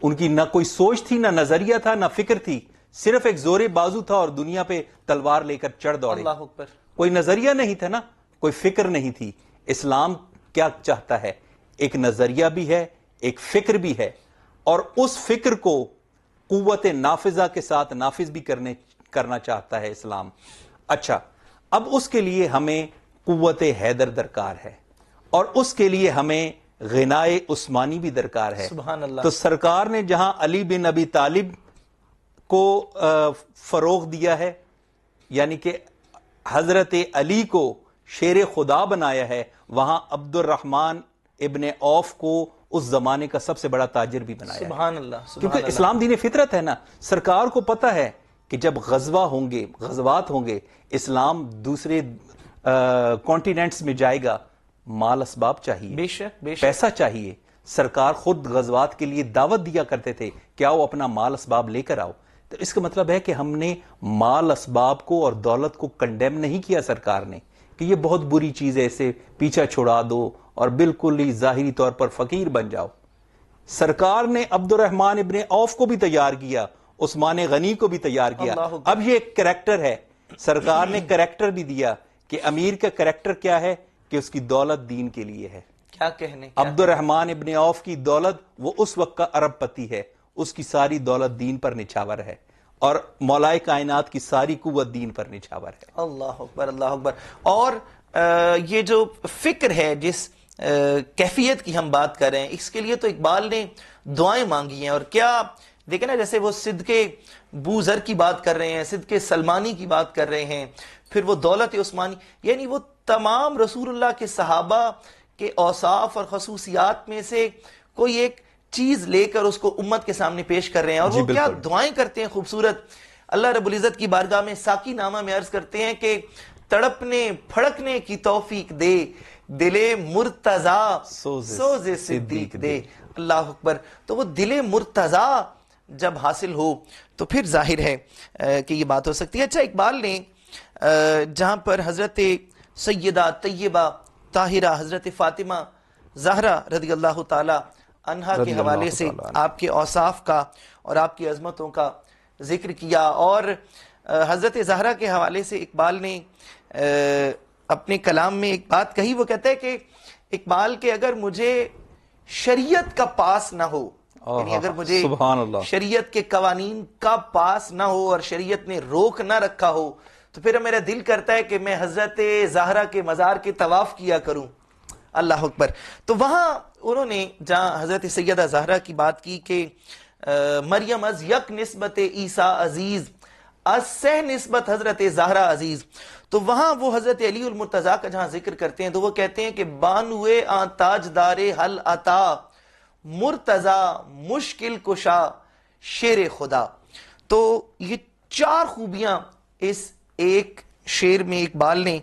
ان کی نہ کوئی سوچ تھی، نہ نظریہ تھا، نہ فکر تھی، صرف ایک زور بازو تھا اور دنیا پہ تلوار لے کر چڑھ دوڑے۔ اللہ اکبر۔ کوئی نظریہ نہیں تھا نا، کوئی فکر نہیں تھی۔ اسلام کیا چاہتا ہے؟ ایک نظریہ بھی ہے، ایک فکر بھی ہے، اور اس فکر کو قوت نافذہ کے ساتھ نافذ بھی کرنا چاہتا ہے اسلام۔ اچھا، اب اس کے لیے ہمیں قوت حیدر درکار ہے، اور اس کے لیے ہمیں غنائے عثمانی بھی درکار ہے۔ سبحان اللہ۔ تو سرکار نے جہاں علی بن ابی طالب کو فروغ دیا ہے، یعنی کہ حضرت علی کو شیر خدا بنایا ہے، وہاں عبد الرحمن ابن عوف کو اس زمانے کا سب سے بڑا تاجر بھی بنایا ہے۔ سبحان اللہ، سبحان کیونکہ اللہ۔ اسلام دین فطرت ہے نا، سرکار کو پتہ ہے کہ جب غزوات ہوں گے، اسلام دوسرے کانٹیننٹس میں جائے گا، مال اسباب چاہیے، بے شک، بے شک۔ پیسہ چاہیے۔ سرکار خود غزوات کے لیے دعوت دیا کرتے تھے کہ آؤ اپنا مال اسباب لے کر آؤ۔ تو اس کا مطلب ہے کہ ہم نے مال اسباب کو اور دولت کو کنڈیم نہیں کیا سرکار نے کہ یہ بہت بری چیز ہے، اسے پیچھا چھڑا دو اور بالکل ہی ظاہری طور پر فقیر بن جاؤ۔ سرکار نے عبد الرحمن ابن عوف کو بھی تیار کیا، عثمان غنی کو بھی تیار کیا۔ اب یہ ایک کریکٹر ہے، سرکار نے کریکٹر بھی دیا کہ امیر کا کریکٹر کیا ہے کہ اس کی دولت دین کے لیے ہے۔ کیا کہنے، عبد الرحمن ابن عوف کی دولت، وہ اس وقت کا عرب پتی ہے، اس کی ساری دولت دین پر نچھاور ہے، اور مولائے کائنات کی ساری قوت دین پر نچھاور ہے۔ اللہ اکبر، اللہ اکبر۔ اور یہ جو فکر ہے، جس کیفیت کی ہم بات کر رہے ہیں، اس کے لیے تو اقبال نے دعائیں مانگی ہیں۔ اور کیا دیکھیں نا، جیسے وہ صدقے بوذر کی بات کر رہے ہیں، صدقے سلمانی کی بات کر رہے ہیں، پھر وہ دولت عثمانی، یعنی وہ تمام رسول اللہ کے صحابہ کہ اوصاف اور خصوصیات میں سے کوئی ایک چیز لے کر اس کو امت کے سامنے پیش کر رہے ہیں، اور وہ کیا دعائیں کرتے ہیں خوبصورت. اللہ رب العزت کی بارگاہ میں ساقی نامہ میں عرض کرتے ہیں کہ تڑپنے پھڑکنے کی توفیق دے، دل مرتضیٰ سوز صدیق دے. اللہ اکبر. تو وہ دل مرتضیٰ جب حاصل ہو تو پھر ظاہر ہے کہ یہ بات ہو سکتی ہے. اچھا، اقبال نے جہاں پر حضرت سیدہ طیبہ طاہرہ حضرت فاطمہ زہرا رضی اللہ تعالی عنہا کے حوالے سے آپ کے اوصاف کا اور آپ کی عظمتوں کا ذکر کیا، اور حضرت زہرا کے حوالے سے اقبال نے اپنے کلام میں ایک بات کہی. وہ کہتا ہے کہ اقبال کے اگر مجھے شریعت کا پاس نہ ہو، یعنی اگر مجھے شریعت کے قوانین کا پاس نہ ہو اور شریعت نے روک نہ رکھا ہو، تو پھر میرا دل کرتا ہے کہ میں حضرت زہرا کے مزار کے طواف کیا کروں. اللہ اکبر. تو وہاں انہوں نے جہاں حضرت سیدہ زہرا کی بات کی کہ مریم از یک نسبت عیسیٰ عزیز، از سہ نسبت حضرت زہرا عزیز، تو وہاں وہ حضرت علی المرتضیٰ کا جہاں ذکر کرتے ہیں تو وہ کہتے ہیں کہ بانوے آن تاجدار حل عطا مرتضیٰ مشکل کشا شیر خدا. تو یہ 4 خوبیاں اس ایک شعر میں اقبال نے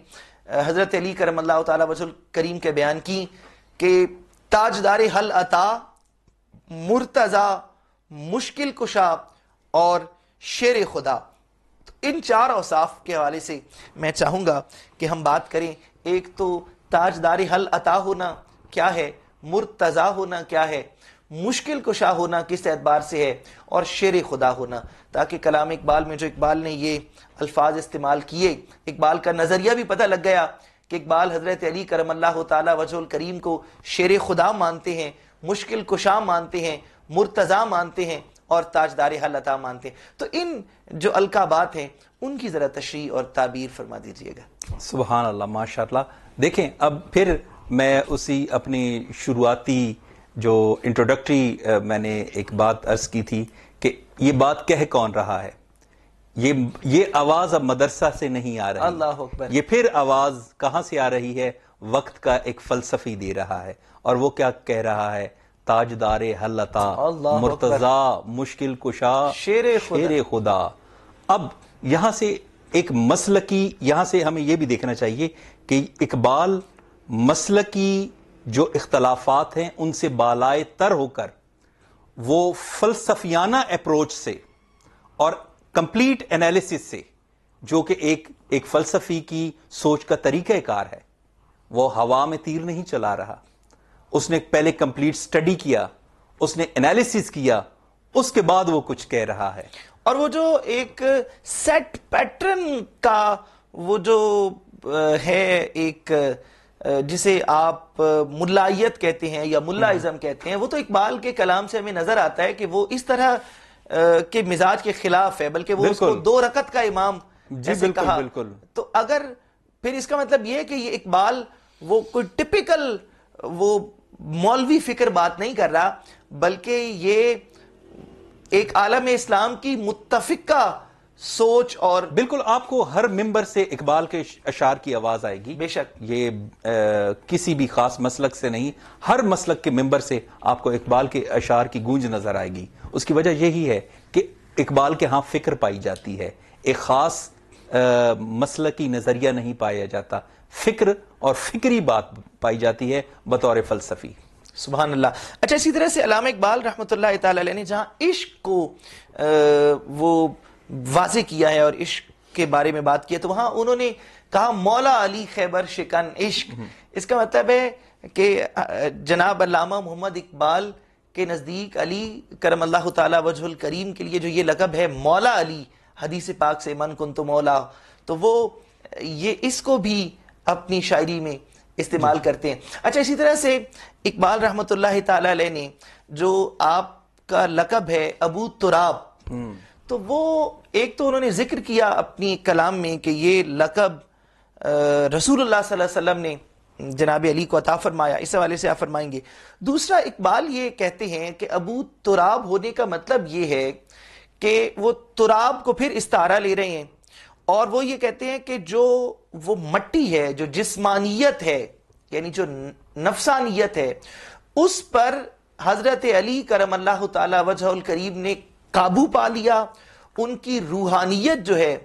حضرت علی کرم اللہ تعالی وجہ الکریم کے بیان کی کہ تاجدار حل عطا، مرتضیٰ، مشکل کشا اور شیر خدا. تو ان 4 اوصاف کے حوالے سے میں چاہوں گا کہ ہم بات کریں. ایک تو تاجدار حل عطا ہونا کیا ہے، مرتضیٰ ہونا کیا ہے، مشکل کشا ہونا کس اعتبار سے ہے، اور شیر خدا ہونا، تاکہ کلام اقبال میں جو اقبال نے یہ الفاظ استعمال کیے، اقبال کا نظریہ بھی پتہ لگ گیا کہ اقبال حضرت علی کرم اللہ تعالی وجہ الکریم کو شیر خدا مانتے ہیں، مشکل کشا مانتے ہیں، مرتضیٰ مانتے ہیں اور تاجدار حل عطا مانتے ہیں. تو ان جو القابات ہیں ان کی ذرا تشریح اور تعبیر فرما دیجئے گا. سبحان اللہ، ماشاءاللہ. دیکھیں اب پھر میں اسی اپنی شروعاتی جو انٹروڈکٹری میں نے ایک بات عرض کی تھی کہ یہ بات کہہ کون رہا ہے، یہ آواز اب مدرسہ سے نہیں آ رہی. اللہ اکبر. یہ پھر آواز کہاں سے آ رہی ہے؟ وقت کا ایک فلسفی دے رہا ہے، اور وہ کیا کہہ رہا ہے؟ تاجدار حل عطا، مرتضیٰ، مشکل کشا، شیر خدا. اب یہاں سے ایک مسلکی، یہاں سے ہمیں یہ بھی دیکھنا چاہیے کہ اقبال مسلکی جو اختلافات ہیں ان سے بالائے تر ہو کر وہ فلسفیانہ اپروچ سے اور کمپلیٹ انالیسس سے، جو کہ ایک فلسفی کی سوچ کا طریقہ کار ہے، وہ ہوا میں تیر نہیں چلا رہا. اس نے پہلے کمپلیٹ سٹڈی کیا، اس نے انالیسس کیا، اس کے بعد وہ کچھ کہہ رہا ہے. اور وہ جو ایک سیٹ پیٹرن کا وہ جو ہے ایک جسے آپ ملائیت کہتے ہیں یا ملائزم کہتے ہیں، وہ تو اقبال کے کلام سے ہمیں نظر آتا ہے کہ وہ اس طرح کے مزاج کے خلاف ہے، بلکہ وہ اس کو 2 رکعت کا امام جیسے کہا. تو اگر پھر اس کا مطلب یہ ہے کہ یہ اقبال وہ کوئی ٹپیکل وہ مولوی فکر بات نہیں کر رہا، بلکہ یہ ایک عالم اسلام کی متفقہ سوچ. اور بالکل آپ کو ہر ممبر سے اقبال کے اشعار کی آواز آئے گی، بے شک. یہ کسی بھی خاص مسلک سے نہیں، ہر مسلک کے ممبر سے آپ کو اقبال کے اشعار کی گونج نظر آئے گی. اس کی وجہ یہی ہے کہ اقبال کے ہاں فکر پائی جاتی ہے، ایک خاص مسلکی نظریہ نہیں پایا جاتا، فکر اور فکری بات پائی جاتی ہے بطور فلسفی. سبحان اللہ. اچھا، اسی طرح سے علامہ اقبال رحمۃ اللہ تعالی علیہ نے جہاں عشق کو وہ واضح کیا ہے اور عشق کے بارے میں بات کی ہے، تو وہاں انہوں نے کہا مولا علی خیبر شکن عشق. اس کا مطلب ہے کہ جناب علامہ محمد اقبال کے نزدیک علی کرم اللہ تعالی وجہ الکریم کے لیے جو یہ لقب ہے مولا علی، حدیث پاک سے من کنت مولا، تو وہ یہ اس کو بھی اپنی شاعری میں استعمال کرتے ہیں. اچھا، اسی طرح سے اقبال رحمۃ اللہ تعالی علیہ نے جو آپ کا لقب ہے ابو تراب، تو وہ ایک تو انہوں نے ذکر کیا اپنی کلام میں کہ یہ لقب رسول اللہ صلی اللہ علیہ وسلم نے جناب علی کو عطا فرمایا، اس حوالے سے آپ فرمائیں گے. دوسرا، اقبال یہ کہتے ہیں کہ ابو تراب ہونے کا مطلب یہ ہے کہ وہ تراب کو پھر استعارہ لے رہے ہیں، اور وہ یہ کہتے ہیں کہ جو وہ مٹی ہے، جو جسمانیت ہے، یعنی جو نفسانیت ہے اس پر حضرت علی کرم اللہ تعالی وجہ الکریم نے قابو پا لیا. ان کی روحانیت جو ہے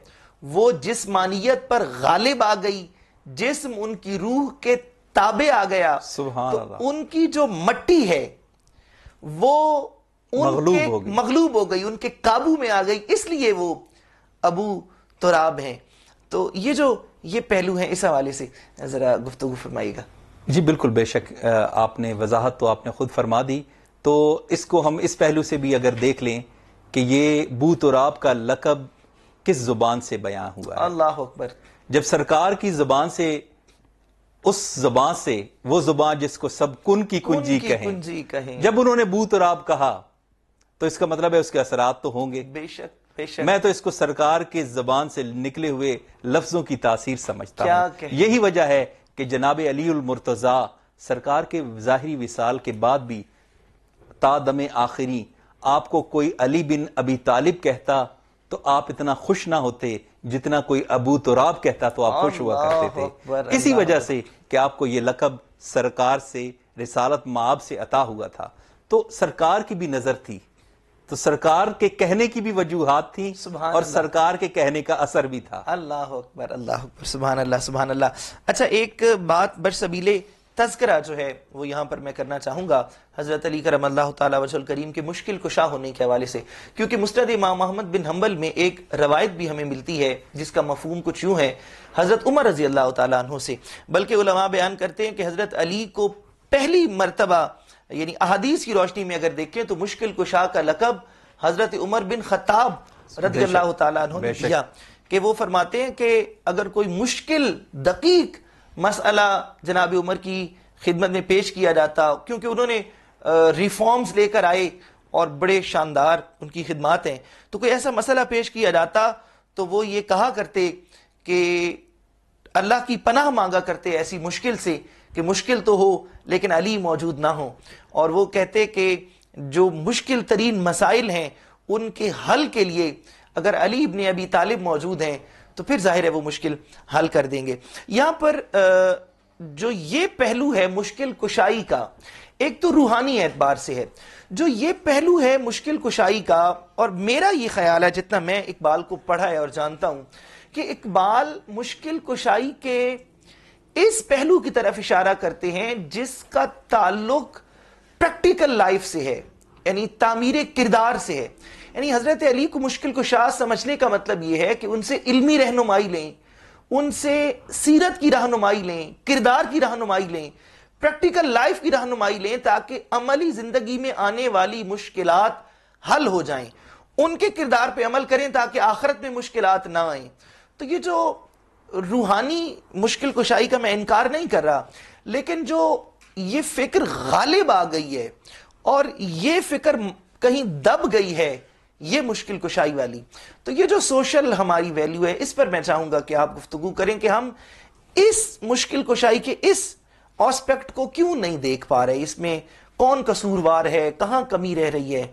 وہ جسمانیت پر غالب آ گئی, جسم ان کی روح کے تابع آ گیا. سبحان تو اللہ. ان کی جو مٹی ہے وہ مغلوب ہو گئی, ان کے قابو میں آ گئی, اس لیے وہ ابو تراب ہیں. تو یہ پہلو ہیں, اس حوالے سے ذرا گفتگو فرمائیے گا. جی بالکل, بے شک آپ نے وضاحت تو آپ نے خود فرما دی. تو اس کو ہم اس پہلو سے بھی اگر دیکھ لیں کہ یہ بو تراب کا لقب کس زبان سے بیان ہوا ہے. اللہ اکبر. جب سرکار کی زبان سے, اس زبان سے, وہ زبان جس کو سب کن کی کنجی کہیں, جب انہوں نے بو تراب کہا تو اس کا مطلب ہے اس کے اثرات تو ہوں گے. بے شک بے شک. میں تو اس کو سرکار کے زبان سے نکلے ہوئے لفظوں کی تاثیر سمجھتا ہوں. یہی وجہ ہے کہ جناب علی المرتضیٰ سرکار کے ظاہری وصال کے بعد بھی تا دم آخری آپ کو کوئی علی بن ابی طالب کہتا تو آپ اتنا خوش نہ ہوتے جتنا کوئی ابو تراب کہتا تو آپ خوش ہوا کرتے تھے. اسی وجہ سے کہ آپ کو یہ لقب سرکار سے, رسالت مآب سے عطا ہوا تھا. تو سرکار کی بھی نظر تھی, تو سرکار کے کہنے کی بھی وجوہات تھیں, اور سرکار کے کہنے کا اثر بھی تھا. اللہ اکبر اللہ اکبر, سبحان اللہ سبحان اللہ. اچھا, ایک بات برسبیل تذکرہ جو ہے وہ یہاں پر میں کرنا چاہوں گا حضرت علی کرم اللہ تعالی وجہ الکریم کے مشکل کشا ہونے کے حوالے سے, کیونکہ مسند امام احمد بن حنبل میں ایک روایت بھی ہمیں ملتی ہے جس کا مفہوم کچھ یوں ہے حضرت عمر رضی اللہ تعالیٰ عنہ سے. بلکہ علماء بیان کرتے ہیں کہ حضرت علی کو پہلی مرتبہ, یعنی احادیث کی روشنی میں اگر دیکھیں تو مشکل کشا کا لقب حضرت عمر بن خطاب رضی اللہ تعالیٰ عنہ نے دیا, کہ وہ فرماتے ہیں کہ اگر کوئی مشکل دقیق مسئلہ جناب عمر کی خدمت میں پیش کیا جاتا, کیونکہ انہوں نے ریفارمز لے کر آئے اور بڑے شاندار ان کی خدمات ہیں, تو کوئی ایسا مسئلہ پیش کیا جاتا تو وہ یہ کہا کرتے کہ اللہ کی پناہ مانگا کرتے ایسی مشکل سے کہ مشکل تو ہو لیکن علی موجود نہ ہو. اور وہ کہتے کہ جو مشکل ترین مسائل ہیں ان کے حل کے لیے اگر علی ابن ابی طالب موجود ہیں تو پھر ظاہر ہے وہ مشکل حل کر دیں گے. یہاں پر جو یہ پہلو ہے مشکل کشائی کا, ایک تو روحانی اعتبار سے ہے, جو یہ پہلو ہے مشکل کشائی کا, اور میرا یہ خیال ہے جتنا میں اقبال کو پڑھا ہے اور جانتا ہوں کہ اقبال مشکل کشائی کے اس پہلو کی طرف اشارہ کرتے ہیں جس کا تعلق پریکٹیکل لائف سے ہے, یعنی تعمیر کردار سے ہے. یعنی حضرت علی کو مشکل کشا سمجھنے کا مطلب یہ ہے کہ ان سے علمی رہنمائی لیں, ان سے سیرت کی رہنمائی لیں, کردار کی رہنمائی لیں, پریکٹیکل لائف کی رہنمائی لیں, تاکہ عملی زندگی میں آنے والی مشکلات حل ہو جائیں. ان کے کردار پہ عمل کریں تاکہ آخرت میں مشکلات نہ آئیں. تو یہ جو روحانی مشکل کشائی کا میں انکار نہیں کر رہا, لیکن جو یہ فکر غالب آ گئی ہے اور یہ فکر کہیں دب گئی ہے یہ مشکل کشائی والی, تو یہ جو سوشل ہماری ویلیو ہے اس پر میں چاہوں گا کہ آپ گفتگو کریں کہ ہم اس مشکل کشائی کے اس آسپیکٹ کو کیوں نہیں دیکھ پا رہے, اس میں کون قصوروار ہے, کہاں کمی رہ رہی ہے.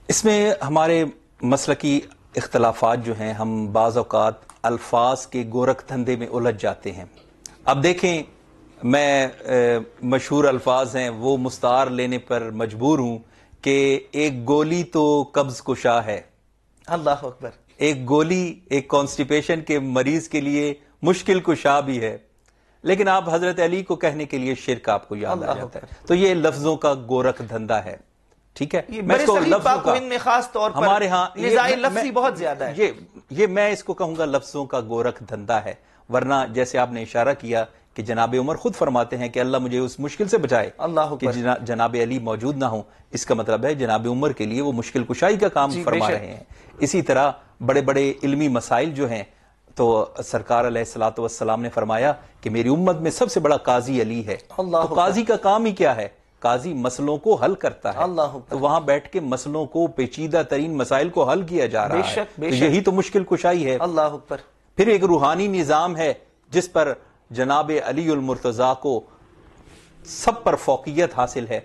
اس میں ہمارے مسلکی اختلافات جو ہیں, ہم بعض اوقات الفاظ کے گورکھ دھندے میں الجھ جاتے ہیں. اب دیکھیں, میں مشہور الفاظ ہیں وہ مستعار لینے پر مجبور ہوں کہ ایک گولی تو قبض کشا ہے. اللہ اکبر. ایک گولی ایک کانسٹیپیشن کے مریض کے لیے مشکل کشا بھی ہے, لیکن آپ حضرت علی کو کہنے کے لیے شرک آپ کو یاد آ جاتا ہے. تو یہ لفظوں کا گورکھ دھندا ہے. ٹھیک ہے, خاص طور پر ہمارے ہاں نزاع لفظی بہت زیادہ ہے. یہ میں اس کو کہوں گا لفظوں کا گورکھ دھندا ہے. ورنہ جیسے آپ نے اشارہ کیا کہ جناب عمر خود فرماتے ہیں کہ اللہ مجھے اس مشکل سے بچائے کہ جناب علی موجود نہ ہو, اس کا مطلب ہے جناب عمر کے لیے وہ مشکل کشائی کا کام فرما رہے ہیں. اسی طرح بڑے بڑے علمی مسائل جو ہیں تو سرکار علیہ الصلوۃ والسلام نے فرمایا کہ میری امت میں سب سے بڑا قاضی علی ہے. تو قاضی کا کام ہی کیا ہے, قاضی مسئلوں کو حل کرتا ہے. تو وہاں بیٹھ کے مسئلوں کو, پیچیدہ ترین مسائل کو حل کیا جا رہا ہے. تو یہی تو مشکل کشائی ہے. اللہ اکبر. پھر ایک روحانی نظام ہے جس پر جناب علی المرتضیٰ کو سب پر فوقیت حاصل ہے.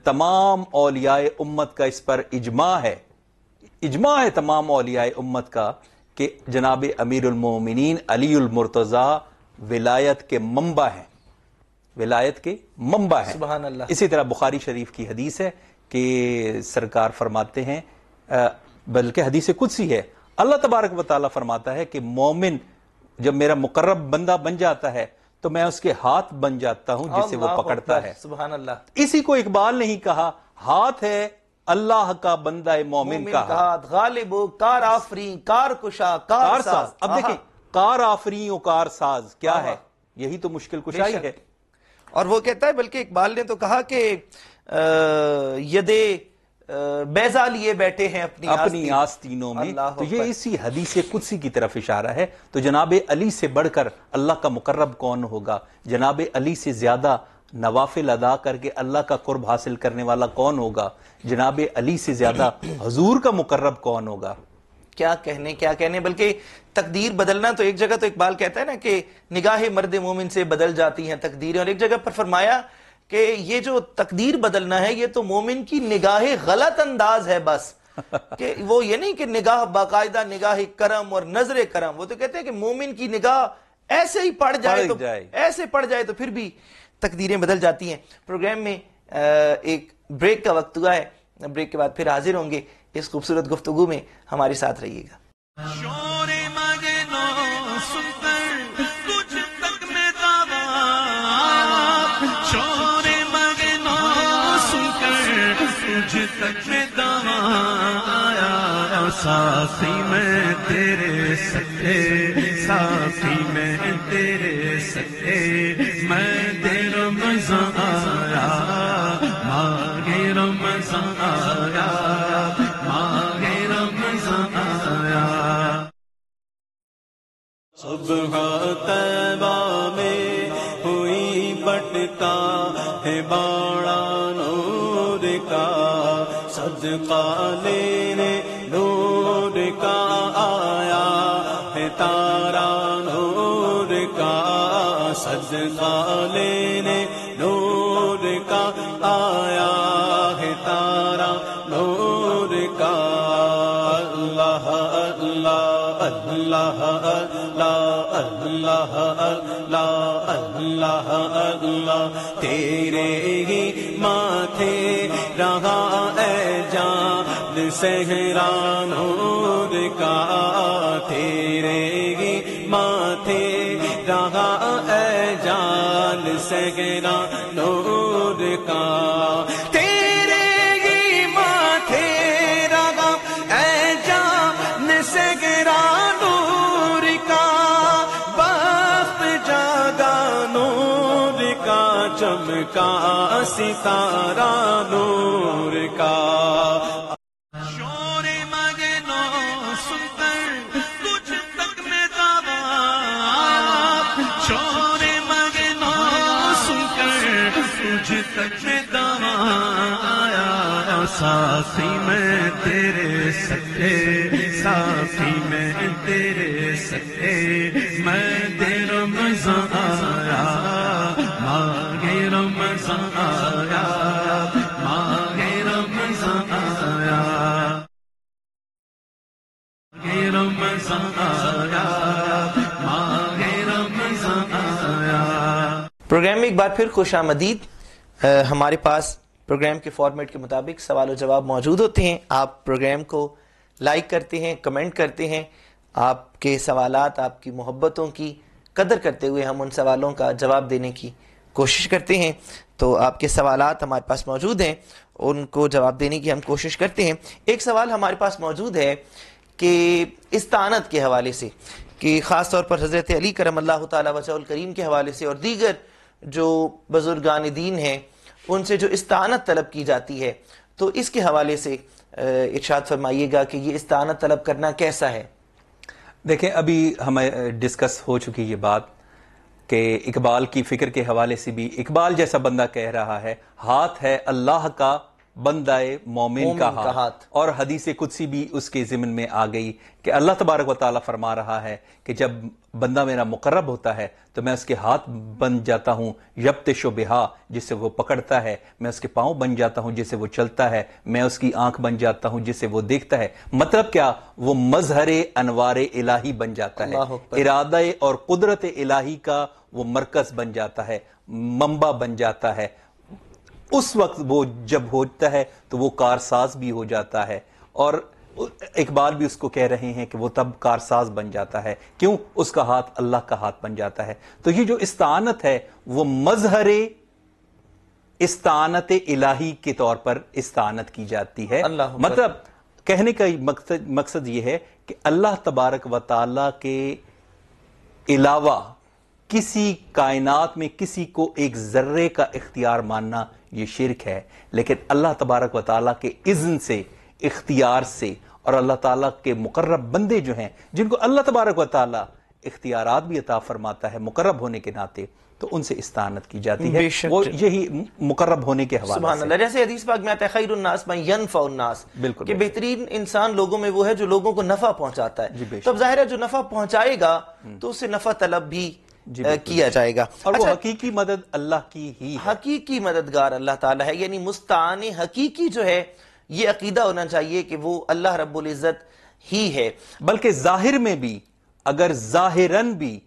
تمام اولیاء امت کا اس پر اجماع ہے, اجماع ہے تمام اولیاء امت کا کہ جناب امیر المومنین علی المرتضیٰ ولایت کے منبع ہیں. ولایت کے منبع ہیں. سبحان اللہ. اسی طرح بخاری شریف کی حدیث ہے کہ سرکار فرماتے ہیں، بلکہ حدیث قدسی ہے، اللہ تبارک و تعالیٰ فرماتا ہے کہ مومن جب میرا مقرب بندہ بن جاتا ہے تو میں اس کے ہاتھ بن جاتا ہوں جسے وہ پکڑتا ہے. سبحان اللہ. اسی کو اقبال نہیں کہا، ہاتھ ہے اللہ کا بندہ مومن کا ہاتھ، غالب و کار آفرین کار کشا کار ساز. اب دیکھیں کار آفرین و کار ساز کیا ہے؟ یہی تو مشکل کشائی ہے. اور وہ کہتا ہے، بلکہ اقبال نے تو کہا کہ یدے بیضا لیے بیٹھے ہیں اپنی آستینوں میں. تو یہ اسی حدیث قدسی کی طرف اشارہ ہے. تو جناب علی سے بڑھ کر اللہ کا مقرب کون ہوگا؟ جناب علی سے زیادہ نوافل ادا کر کے اللہ کا قرب حاصل کرنے والا کون ہوگا؟ جناب علی سے زیادہ حضور کا مقرب کون ہوگا؟ کیا کہنے. بلکہ تقدیر بدلنا تو ایک جگہ تو اقبال کہتا ہے نا کہ نگاہ مرد مومن سے بدل جاتی ہیں تقدیریں، اور ایک جگہ پر فرمایا کہ یہ جو تقدیر بدلنا ہے یہ تو مومن کی نگاہ غلط انداز ہے بس. کہ وہ یہ نہیں کہ نگاہ باقاعدہ نگاہ کرم اور نظر کرم، وہ تو کہتے ہیں کہ مومن کی نگاہ ایسے ہی پڑ جائے تو پھر بھی تقدیریں بدل جاتی ہیں. پروگرام میں ایک بریک کا وقت ہوا ہے، بریک کے بعد پھر حاضر ہوں گے اس خوبصورت گفتگو میں. ہمارے ساتھ رہیے گا. شور مگنو سن کر تجھ تک میں دعویٰ، شور مگنو سن کر تجھ تک میں دعویٰ آیا. صافی میں تیرے سکے، صافی میں تیرے سکے، میں دیر رمضان آیا، ماہ رمضان آیا، ماہ رمضان آیا. صبح طیبہ میں ہوئی بٹتا ہے باڑا نور کا، صدقہ لینے نور کا آیا ہے تارا نور کا، صدقہ لینے نور کا آیا ہے تارا نور کا. اللہ اللہ اللہ اللہ اللہ اللہ اللہ اللہ، تیرے ہی ماتھے رہا اے جان صحرا نور کا، تیرے ہی ماتھے رہا اے جان صحرا نور کا، تیرے ہی ماتھے رہا اے جان صحرا نور کا، بخت جاگا نور کا، چمکا ستارہ نور کا. شور مگنو سن کر تجھ تک میں دعویٰ، شور مگنو سن کر تجھ تک میں دعویٰ آیا. صافی میں تیرے سکے، صافی میں تیرے سکے، میں دیر رمضان آیا، ماہ رمضان آیا، ماہ رمضان آیا، ماہ رمضان آیا، ماہ رمضان آیا. پروگرام میں ایک بار پھر خوش آمدید. ہمارے پاس پروگرام کے فارمیٹ کے مطابق سوال و جواب موجود ہوتے ہیں. آپ پروگرام کو لائک کرتے ہیں، کمنٹ کرتے ہیں. آپ کے سوالات، آپ کی محبتوں کی قدر کرتے ہوئے ہم ان سوالوں کا جواب دینے کی کوشش کرتے ہیں. تو آپ کے سوالات ہمارے پاس موجود ہیں، ان کو جواب دینے کی ہم کوشش کرتے ہیں. ایک سوال ہمارے پاس موجود ہے کہ استعانت کے حوالے سے، کہ خاص طور پر حضرت علی کرم اللہ تعالی وجہہ الکریم کے حوالے سے اور دیگر جو بزرگان دین ہیں ان سے جو استعانت طلب کی جاتی ہے، تو اس کے حوالے سے ارشاد فرمائیے گا کہ یہ استعانت طلب کرنا کیسا ہے. دیکھیں ابھی ہمیں ڈسکس ہو چکی یہ بات کہ اقبال کی فکر کے حوالے سے بھی اقبال جیسا بندہ کہہ رہا ہے ہاتھ ہے اللہ کا بندائے مومن کا ہاتھ. اور حدیث قدسی بھی اس کے ضمن میں آ گئی کہ اللہ تبارک و تعالیٰ فرما رہا ہے کہ جب بندہ میرا مقرب ہوتا ہے تو میں اس کے ہاتھ بن جاتا ہوں، یبتش بہا جس سے وہ پکڑتا ہے، میں اس کے پاؤں بن جاتا ہوں جس سے وہ چلتا ہے، میں اس کی آنکھ بن جاتا ہوں جس سے وہ دیکھتا ہے. مطلب کیا؟ وہ مظہر انوار الہی بن جاتا ہے، ارادہ اور قدرت الہی کا وہ مرکز بن جاتا ہے، منبع بن جاتا ہے. اس وقت وہ جب ہوتا ہے تو وہ کارساز بھی ہو جاتا ہے، اور اقبال بھی اس کو کہہ رہے ہیں کہ وہ تب کارساز بن جاتا ہے. کیوں؟ اس کا ہاتھ اللہ کا ہاتھ بن جاتا ہے. تو یہ جو استعانت ہے وہ مظہر استعانت الہی کے طور پر استعانت کی جاتی ہے. مطلب کہنے کا مقصد یہ ہے کہ اللہ تبارک و تعالی کے علاوہ کسی کائنات میں کسی کو ایک ذرے کا اختیار ماننا یہ شرک ہے، لیکن اللہ تبارک و تعالیٰ کے اذن سے، اختیار سے، اور اللہ تعالیٰ کے مقرب بندے جو ہیں جن کو اللہ تبارک و تعالیٰ اختیارات بھی عطا فرماتا ہے مقرب ہونے کے ناطے، تو ان سے استعانت کی جاتی ہے. وہ یہی مقرب ہونے کے حوالے سبحان اللہ. جیسے حدیث پاک میں آتا ہے خیر الناس من ینفع الناس، بالکل کہ بہترین انسان لوگوں میں وہ ہے جو لوگوں کو نفع پہنچاتا ہے. تو اب ظاہر ہے جو نفع پہنچائے گا تو اس سے نفع طلب بھی کیا جائے گا. اور وہ حقیقی مدد اللہ کی ہی ہے، حقیقی مددگار اللہ تعالیٰ ہے. یعنی مستعان حقیقی جو ہے یہ عقیدہ ہونا چاہیے کہ وہ اللہ رب العزت ہی ہے. بلکہ ظاہر میں بھی، اگر ظاہراً بھی،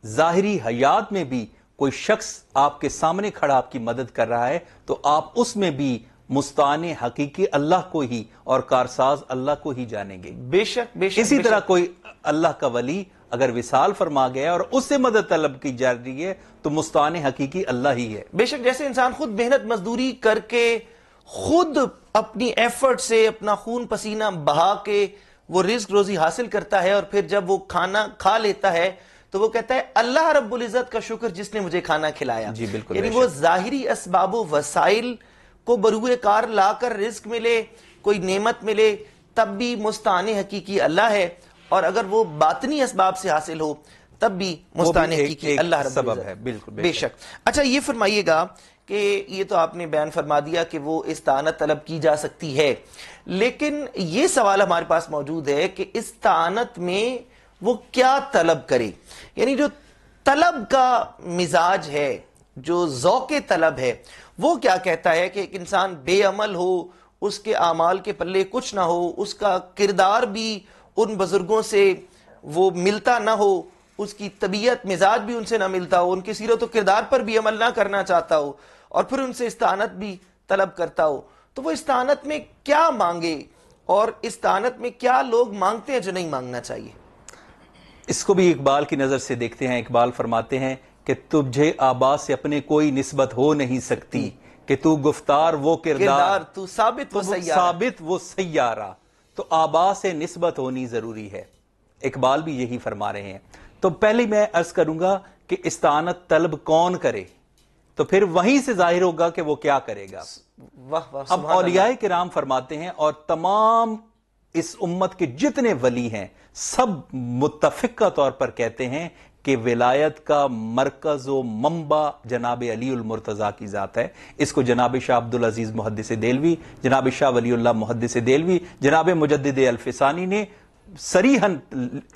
ظاہری حیات میں بھی کوئی شخص آپ کے سامنے کھڑا آپ کی مدد کر رہا ہے تو آپ اس میں بھی مستعان حقیقی اللہ کو ہی اور کارساز اللہ کو ہی جانیں گے. بے شک بے شک. اسی طرح کوئی اللہ کا ولی اگر وصال فرما گیا اور اس سے مدد طلب کی جا رہی ہے تو مستعان حقیقی اللہ ہی ہے. بے شک. جیسے انسان خود محنت مزدوری کر کے، خود اپنی ایفرٹ سے، اپنا خون پسینہ بہا کے وہ رزق روزی حاصل کرتا ہے، اور پھر جب وہ کھانا کھا لیتا ہے تو وہ کہتا ہے اللہ رب العزت کا شکر جس نے مجھے کھانا کھلایا. جی بالکل. یعنی وہ ظاہری اسباب و وسائل کو بروئے کار لا کر رزق ملے، کوئی نعمت ملے، تب بھی مستعان حقیقی اللہ ہے، اور اگر وہ باطنی اسباب سے حاصل ہو تب بھی مستعان حقیقی اللہ رب العزت ہے. بالکل بے شک. اچھا یہ فرمائیے گا کہ یہ تو آپ نے بیان فرما دیا کہ وہ استعانت طلب کی جا سکتی ہے، لیکن یہ سوال ہمارے پاس موجود ہے کہ استعانت میں وہ کیا طلب کرے. یعنی جو طلب کا مزاج ہے، جو ذوق طلب ہے، وہ کیا کہتا ہے کہ ایک انسان بے عمل ہو، اس کے اعمال کے پلے کچھ نہ ہو، اس کا کردار بھی ان بزرگوں سے وہ ملتا نہ ہو، اس کی طبیعت مزاج بھی ان سے نہ ملتا ہو، ان کی سیرت و کردار پر بھی عمل نہ کرنا چاہتا ہو، اور پھر ان سے استعانت بھی طلب کرتا ہو، تو وہ استعانت میں کیا مانگے اور استعانت میں کیا لوگ مانگتے ہیں جو نہیں مانگنا چاہیے؟ اس کو بھی اقبال کی نظر سے دیکھتے ہیں. اقبال فرماتے ہیں کہ تجھے آبا سے اپنے کوئی نسبت ہو نہیں سکتی، کہ تو گفتار وہ کردار، تو ثابت وہ سیارہ، تو آبا سے نسبت ہونی ضروری ہے. اقبال بھی یہی فرما رہے ہیں. تو پہلے میں عرض کروں گا کہ استعانت طلب کون کرے، تو پھر وہیں سے ظاہر ہوگا کہ وہ کیا کرے گا. اب اولیاء کرام فرماتے ہیں، اور تمام اس امت کے جتنے ولی ہیں سب متفقہ طور پر کہتے ہیں کہ ولایت کا مرکز و منبع جناب علی المرتضیٰ کی ذات ہے. اس کو جناب شاہ عبدالعزیز محدث دہلوی، جناب شاہ ولی اللہ محدث دہلوی، جناب مجدد الفسانی نے صریحاً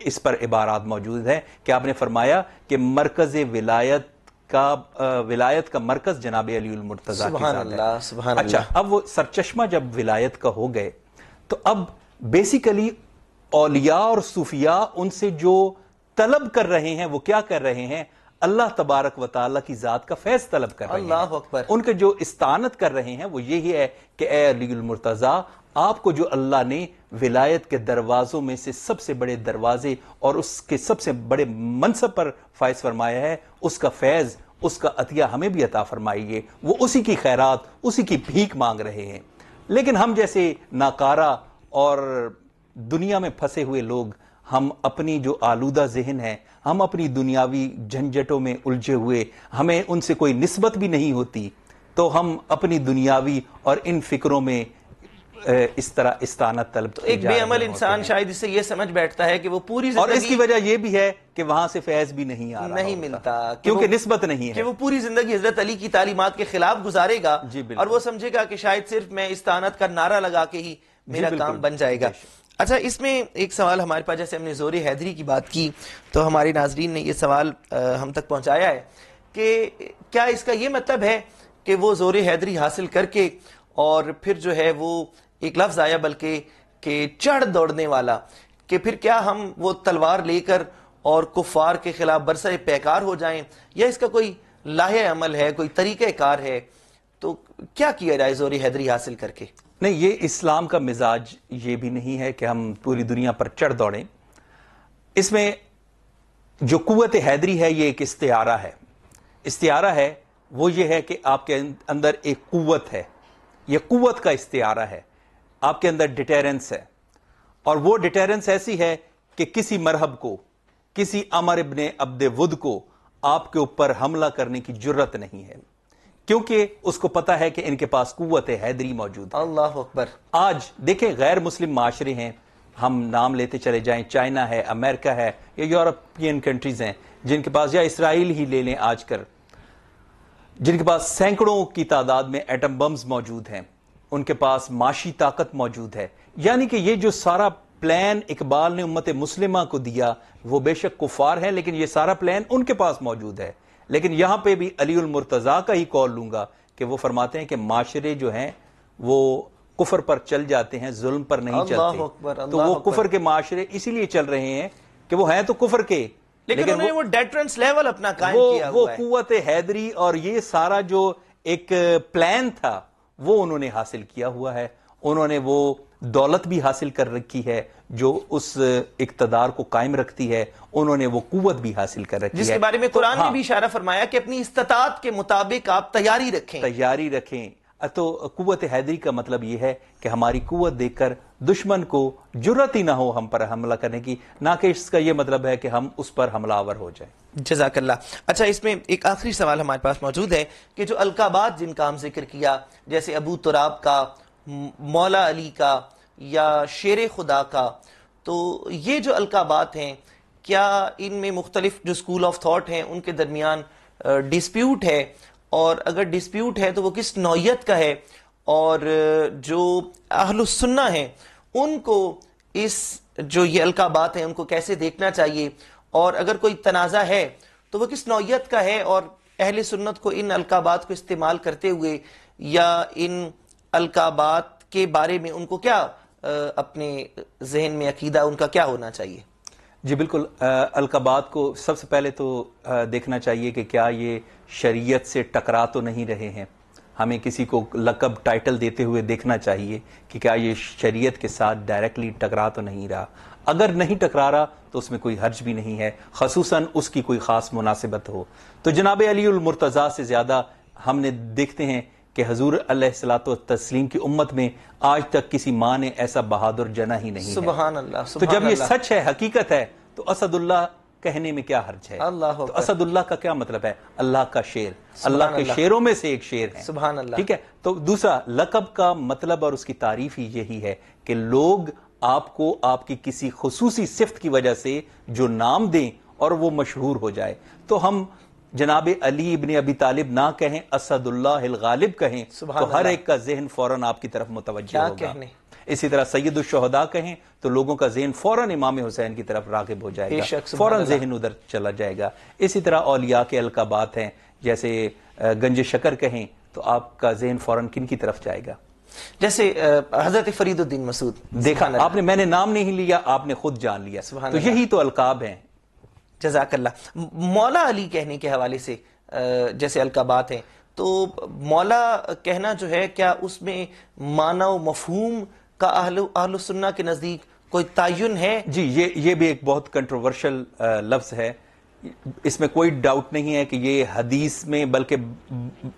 اس پر عبارات موجود ہیں کہ آپ نے فرمایا کہ مرکز ولایت کا مرکز جناب علی المرتضیٰ کی ذات ہے. سبحان اچھا، اب وہ سرچشمہ جب ولایت کا ہو گئے تو اب بیسیکلی اولیاء اور صوفیاء ان سے جو طلب کر رہے ہیں وہ کیا کر رہے ہیں؟ اللہ تبارک و تعالیٰ کی ذات کا فیض طلب کر رہے ہیں. اللہ اکبر. ان کے جو استعانت کر رہے ہیں وہ یہی ہے کہ اے علی المرتضیٰ، آپ کو جو اللہ نے ولایت کے دروازوں میں سے سب سے بڑے دروازے اور اس کے سب سے بڑے منصب پر فائز فرمایا ہے، اس کا فیض، اس کا عطیہ ہمیں بھی عطا فرمائیے. وہ اسی کی خیرات، اسی کی بھیک مانگ رہے ہیں. لیکن ہم جیسے ناکارہ اور دنیا میں پھنسے ہوئے لوگ، ہم اپنی جو آلودہ ذہن ہے، ہم اپنی دنیاوی جھنجھٹوں میں الجھے ہوئے، ہمیں ان سے کوئی نسبت بھی نہیں ہوتی، تو ہم اپنی دنیاوی اور ان فکروں میں اس طرح استانت طلب کی ایک جا بے رہی عمل ہوتے انسان ہیں۔ شاید اس سے یہ سمجھ بیٹھتا ہے کہ وہ پوری اور اس کی زندگی وجہ یہ بھی ہے کہ وہاں سے فیض بھی نہیں آ رہا نہیں ہوتا، ملتا، کیونکہ وہ- نسبت نہیں کہ ہے۔ وہ پوری زندگی حضرت علی کی تعلیمات کے خلاف گزارے گا، جی بالکل۔ اور وہ سمجھے گا کہ شاید صرف میں استانت کا نعرہ لگا کے ہی میرا بالکل، کام بن جائے گا۔ بے شک۔ اچھا، اس میں ایک سوال ہمارے پاس، جیسے ہم نے زور حیدری کی بات کی تو ہمارے ناظرین نے یہ سوال ہم تک پہنچایا ہے کہ کیا اس کا یہ مطلب ہے کہ وہ زور حیدری حاصل کر کے اور پھر جو ہے وہ ایک لفظ آیا بلکہ کہ چڑھ دوڑنے والا، کہ پھر کیا ہم وہ تلوار لے کر اور کفار کے خلاف برسر پیکار ہو جائیں، یا اس کا کوئی لاہے عمل ہے، کوئی طریقہ کار ہے؟ تو کیا کیا جائے زور حیدری حاصل کر کے؟ نہیں، یہ اسلام کا مزاج یہ بھی نہیں ہے کہ ہم پوری دنیا پر چڑھ دوڑیں۔ اس میں جو قوت حیدری ہے یہ ایک استعارہ ہے۔ استعارہ ہے وہ یہ ہے کہ آپ کے اندر ایک قوت ہے، یہ قوت کا استعارہ ہے، آپ کے اندر ڈیٹیرنس ہے، اور وہ ڈیٹیرنس ایسی ہے کہ کسی مرہب کو، کسی عمر ابن عبد ود کو آپ کے اوپر حملہ کرنے کی جرت نہیں ہے، کیونکہ اس کو پتا ہے کہ ان کے پاس قوت حیدری موجود ہے۔ اللہ اکبر۔ آج دیکھیں غیر مسلم معاشرے ہیں، ہم نام لیتے چلے جائیں، چائنا ہے، امریکہ ہے، یا یورپین کنٹریز ہیں جن کے پاس، یا اسرائیل ہی لے لیں آج کل، جن کے پاس سینکڑوں کی تعداد میں ایٹم بمز موجود ہیں، ان کے پاس معاشی طاقت موجود ہے۔ یعنی کہ یہ جو سارا پلان اقبال نے امت مسلمہ کو دیا، وہ بے شک کفار ہیں لیکن یہ سارا پلان ان کے پاس موجود ہے۔ لیکن یہاں پہ بھی علی المرتضیٰ کا ہی قول لوں گا کہ وہ فرماتے ہیں کہ معاشرے جو ہیں وہ کفر پر چل جاتے ہیں، ظلم پر نہیں اللہ چلتے۔ اکبر، اللہ تو وہ اکبر۔ کفر کے معاشرے اسی لیے چل رہے ہیں کہ وہ ہیں تو کفر کے، لیکن انہوں نے وہ ڈیٹرنس لیول اپنا قائم کیا وہ ہوا ہے۔ قوت حیدری اور یہ سارا جو ایک پلان تھا وہ انہوں نے حاصل کیا ہوا ہے۔ انہوں نے وہ دولت بھی حاصل کر رکھی ہے جو اس اقتدار کو قائم رکھتی ہے، انہوں نے وہ قوت بھی حاصل کر رکھی ہے، جس کے بارے میں قرآن نے ہاں، بھی اشارہ فرمایا کہ اپنی استطاعت کے مطابق آپ تیاری رکھیں۔ تیاری رکھیں۔ تو قوت حیدری کا مطلب یہ ہے کہ ہماری قوت دیکھ کر دشمن کو جرت ہی نہ ہو ہم پر حملہ کرنے کی، نہ کہ اس کا یہ مطلب ہے کہ ہم اس پر حملہ آور ہو جائیں۔ جزاک اللہ۔ اچھا، اس میں ایک آخری سوال ہمارے پاس موجود ہے کہ جو القابات جن کا ہم ذکر کیا، جیسے ابو تراب کا، مولا علی کا، یا شیر خدا کا، تو یہ جو القابات ہیں، کیا ان میں مختلف جو اسکول آف تھاٹ ہیں ان کے درمیان ڈسپیوٹ ہے؟ اور اگر ڈسپیوٹ ہے تو وہ کس نوعیت کا ہے؟ اور جو اہل السنہ ہیں ان کو اس جو یہ القابات ہیں ان کو کیسے دیکھنا چاہیے؟ اور اگر کوئی تنازع ہے تو وہ کس نوعیت کا ہے؟ اور اہل سنت کو ان القابات کو استعمال کرتے ہوئے یا ان القابات کے بارے میں ان کو کیا اپنے ذہن میں عقیدہ ان کا کیا ہونا چاہیے؟ جی بالکل، القابات کو سب سے پہلے تو دیکھنا چاہیے کہ کیا یہ شریعت سے ٹکرا تو نہیں رہے ہیں۔ ہمیں کسی کو لقب ٹائٹل دیتے ہوئے دیکھنا چاہیے کہ کیا یہ شریعت کے ساتھ ڈائریکٹلی ٹکرا تو نہیں رہا۔ اگر نہیں ٹکرا رہا تو اس میں کوئی حرج بھی نہیں ہے، خصوصاً اس کی کوئی خاص مناسبت ہو۔ تو جناب علی المرتضیٰ سے زیادہ ہم نے دیکھتے ہیں کہ حضور علیہ الصلوۃ والتسلیم کی امت میں آج تک کسی ماں نے ایسا بہادر جنا ہی نہیں ہے۔ سبحان اللہ، تو سبحان جب یہ اللہ۔ سچ ہے، حقیقت ہے، تو اسد اللہ کہنے میں کیا حرج ہے؟ اللہ تو اکبر۔ اسد اللہ کا کیا مطلب ہے؟ اللہ کا شیر، سبحان اللہ کے اللہ۔ شیروں میں سے ایک شیر ہے۔ سبحان اللہ۔ ٹھیک ہے، تو دوسرا لقب کا مطلب اور اس کی تعریف ہی یہی ہے کہ لوگ آپ کو آپ کی کسی خصوصی صفت کی وجہ سے جو نام دیں اور وہ مشہور ہو جائے۔ تو ہم جناب علی ابن ابی طالب نہ کہیں، اسد اللہ الغالب کہیں، سبحان تو ہر اللہ۔ ایک کا ذہن فوراً آپ کی طرف متوجہ کیا ہوگا۔ کہنے۔ اسی طرح سید الشہداء کہیں تو لوگوں کا ذہن فوراً امام حسین کی طرف راغب ہو جائے بے گا، شک، سبحان فوراً اللہ۔ ذہن ادھر چلا جائے گا۔ اسی طرح اولیاء کے القابات ہیں، جیسے گنج شکر کہیں تو آپ کا ذہن فوراً کن کی طرف جائے گا؟ جیسے حضرت فرید الدین مسعود، دیکھا سبحان اللہ۔ آپ نے، میں نے نام نہیں لیا، آپ نے خود جان لیا۔ سبحان تو اللہ۔ یہی تو القاب ہیں۔ جزاک اللہ۔ مولا علی کہنے کے حوالے سے جیسے القابات ہیں، تو مولا کہنا جو ہے، کیا اس میں معنی و مفہوم کا اہل السنہ کے نزدیک کوئی تعین ہے؟ جی، یہ بھی ایک بہت کنٹروورشل لفظ ہے۔ اس میں کوئی ڈاؤٹ نہیں ہے کہ یہ حدیث میں بلکہ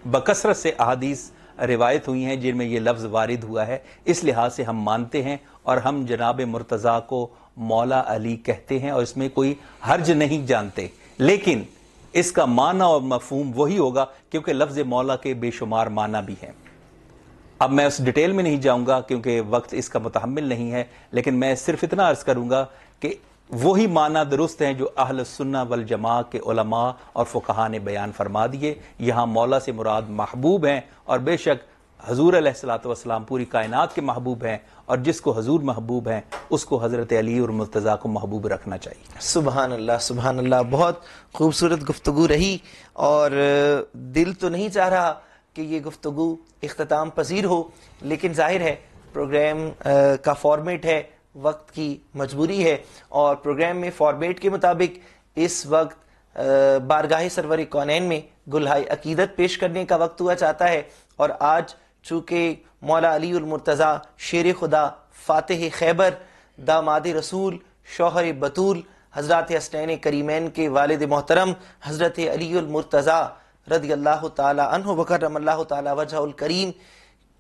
بکثرت سے احادیث روایت ہوئی ہیں جن میں یہ لفظ وارد ہوا ہے، اس لحاظ سے ہم مانتے ہیں اور ہم جناب مرتضیٰ کو مولا علی کہتے ہیں اور اس میں کوئی حرج نہیں جانتے، لیکن اس کا معنی اور مفہوم وہی ہوگا کیونکہ لفظ مولا کے بے شمار معنی بھی ہیں۔ اب میں اس ڈیٹیل میں نہیں جاؤں گا کیونکہ وقت اس کا متحمل نہیں ہے، لیکن میں صرف اتنا عرض کروں گا کہ وہی معنی درست ہیں جو اہل السنہ والجماع کے علماء اور فقہاء نے بیان فرما دیے۔ یہاں مولا سے مراد محبوب ہیں، اور بے شک حضور علیہ الصلوۃ والسلام پوری کائنات کے محبوب ہیں، اور جس کو حضور محبوب ہیں اس کو حضرت علی اور مرتضیٰ کو محبوب رکھنا چاہیے۔ سبحان اللہ سبحان اللہ، بہت خوبصورت گفتگو رہی، اور دل تو نہیں چاہ رہا کہ یہ گفتگو اختتام پذیر ہو، لیکن ظاہر ہے پروگرام کا فارمیٹ ہے، وقت کی مجبوری ہے، اور پروگرام میں فارمیٹ کے مطابق اس وقت بارگاہ سرور کونین میں گلہائے عقیدت پیش کرنے کا وقت ہوا چاہتا ہے، اور آج چونکہ مولا علی المرتضیٰ شیر خدا، فاتح خیبر، داماد رسول، شوہر بطول، حضرات حسنین کریمین کے والد محترم حضرت علی المرتضیٰ رضی اللہ تعالی عنہ وکرم اللہ تعالی وجہ الکریم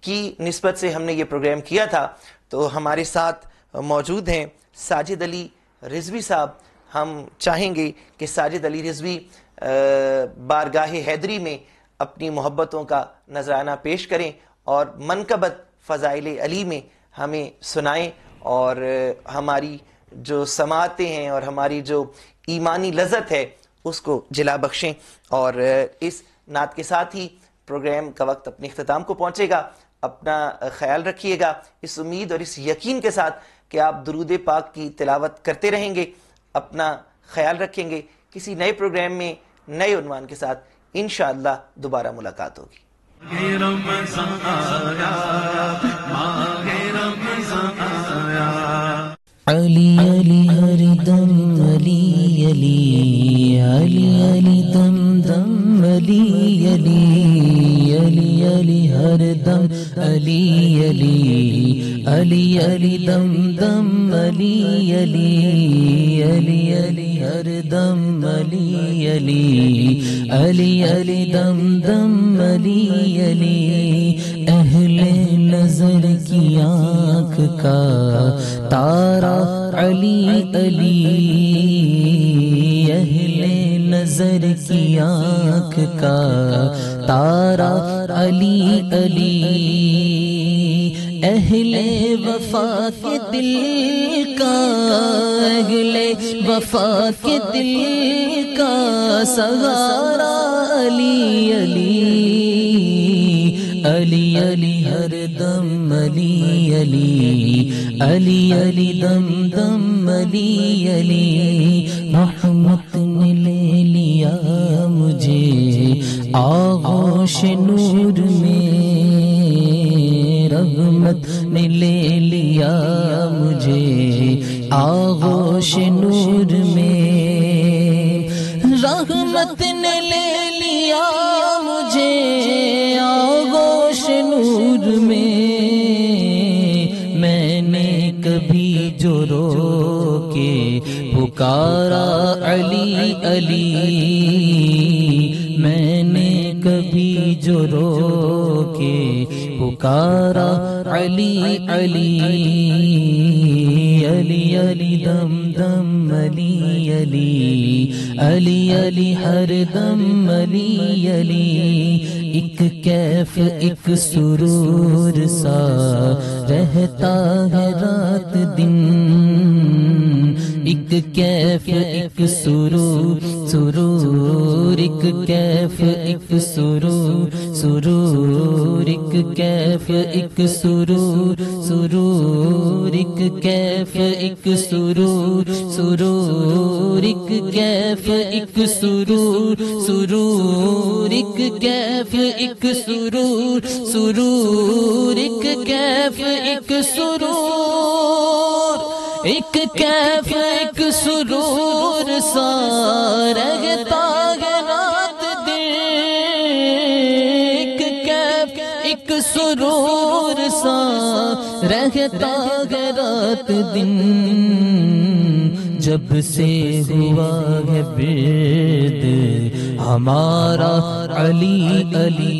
کی نسبت سے ہم نے یہ پروگرام کیا تھا، تو ہمارے ساتھ موجود ہیں ساجد علی رضوی صاحب۔ ہم چاہیں گے کہ ساجد علی رضوی بارگاہ حیدری میں اپنی محبتوں کا نذرانہ پیش کریں اور منقبت فضائل علی میں ہمیں سنائیں، اور ہماری جو سماعتیں ہیں اور ہماری جو ایمانی لذت ہے اس کو جلا بخشیں۔ اور اس نعت کے ساتھ ہی پروگرام کا وقت اپنے اختتام کو پہنچے گا۔ اپنا خیال رکھیے گا، اس امید اور اس یقین کے ساتھ کہ آپ درود پاک کی تلاوت کرتے رہیں گے، اپنا خیال رکھیں گے۔ کسی نئے پروگرام میں نئے عنوان کے ساتھ انشاءاللہ دوبارہ ملاقات ہوگی۔ رمضان آیا، ماہ رمضان آیا، علی علی ہر دم علی علی علی علی دم دم علی علی علی علی ہر دم علی علی علی علی دم دم علی علی علی علی ہر دم علی علی علی علی دم دم علی علی اہل نظر کی آنکھ کا تارا علی علی اہل نظر کی آنکھ کا تارا علی علی اہل وفا کے دل کا اہل وفا کے دل کا سہارا علی علی علی علی ہر دم علی علی علی علی دم دم علی علی رحمت نے لے لیا مجھے آغوش نور میں رحمت نے لے لیا مجھے آغوش نور میں رحمت نے لے لیا مجھے آغوش نور میں نے کبھی جو رو کے پکارا علی علی میں نے کبھی جو رو کے پکارا علی علی علی علی دم دم علی علی علی علی ہر دم علی علی ایک کیف ایک سرور سا رہتا ہے رات دن ایک کیف ایک سرور سرور ایک کیف ایک سرور سرور ایک کیف ایک سرور سرور ایک کیف ایک سرور سرور ایک کیف ایک سرور سرور ایک کیف ایک سرور سرور ایک کیف ایک سرور ایک کیف ایک سرور سا رہتا ہے رات دن ایک کیف ایک سرور سا رہتا ہے رات دن جب سے ہوا ہے برد ہمارا علی علی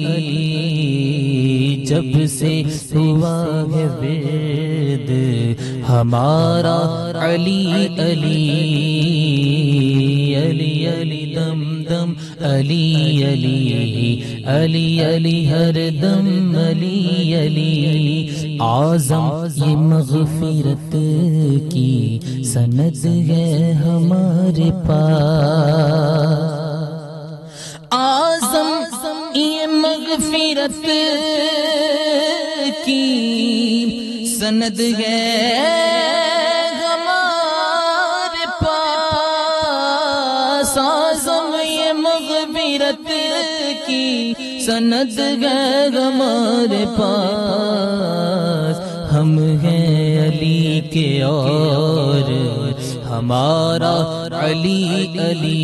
جب سے ہوا ہے برد ہمارا علی علی علی علی دم دم علی علی علی علی ہر دم علی علی اعظم یہ مغفرت کی سند ہے ہمارے پاس اعظم یہ مغفرت کی سند ہے ہمارے پاس اعظم یہ مغفرت کی سند ہے ہمارے پاس ہم ہیں علی کے اور ہمارا علی علی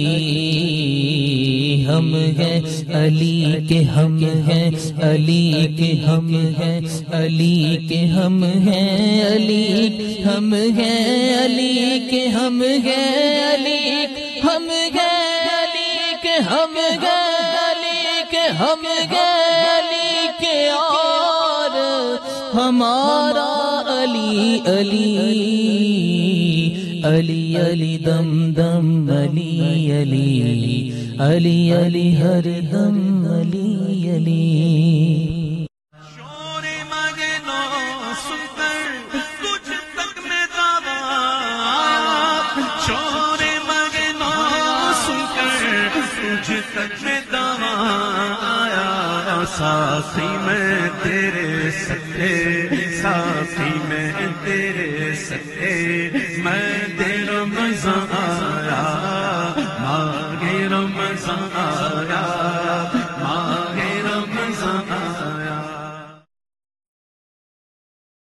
ہم ہیں علی کے ہم ہیں علی کے ہم ہیں علی کے ہم ہیں علی ہم ہیں علی کے ہم ہیں علی ہم ہیں علی کے ہم ہیں علی کے ہم ہیں علی کے اور ہمارا علی علی علی علی دم دم علی علی علی علی ہر دم علی علی شور مگنو سن کر تجھ تک میں دعویٰ شور مگنو سن کر تجھ تک میں دعویٰ آیا ساقی میں تیرے سکے ساقی میں تیرے سکے میں تیرا مزہ آیا ماں رمضان آیا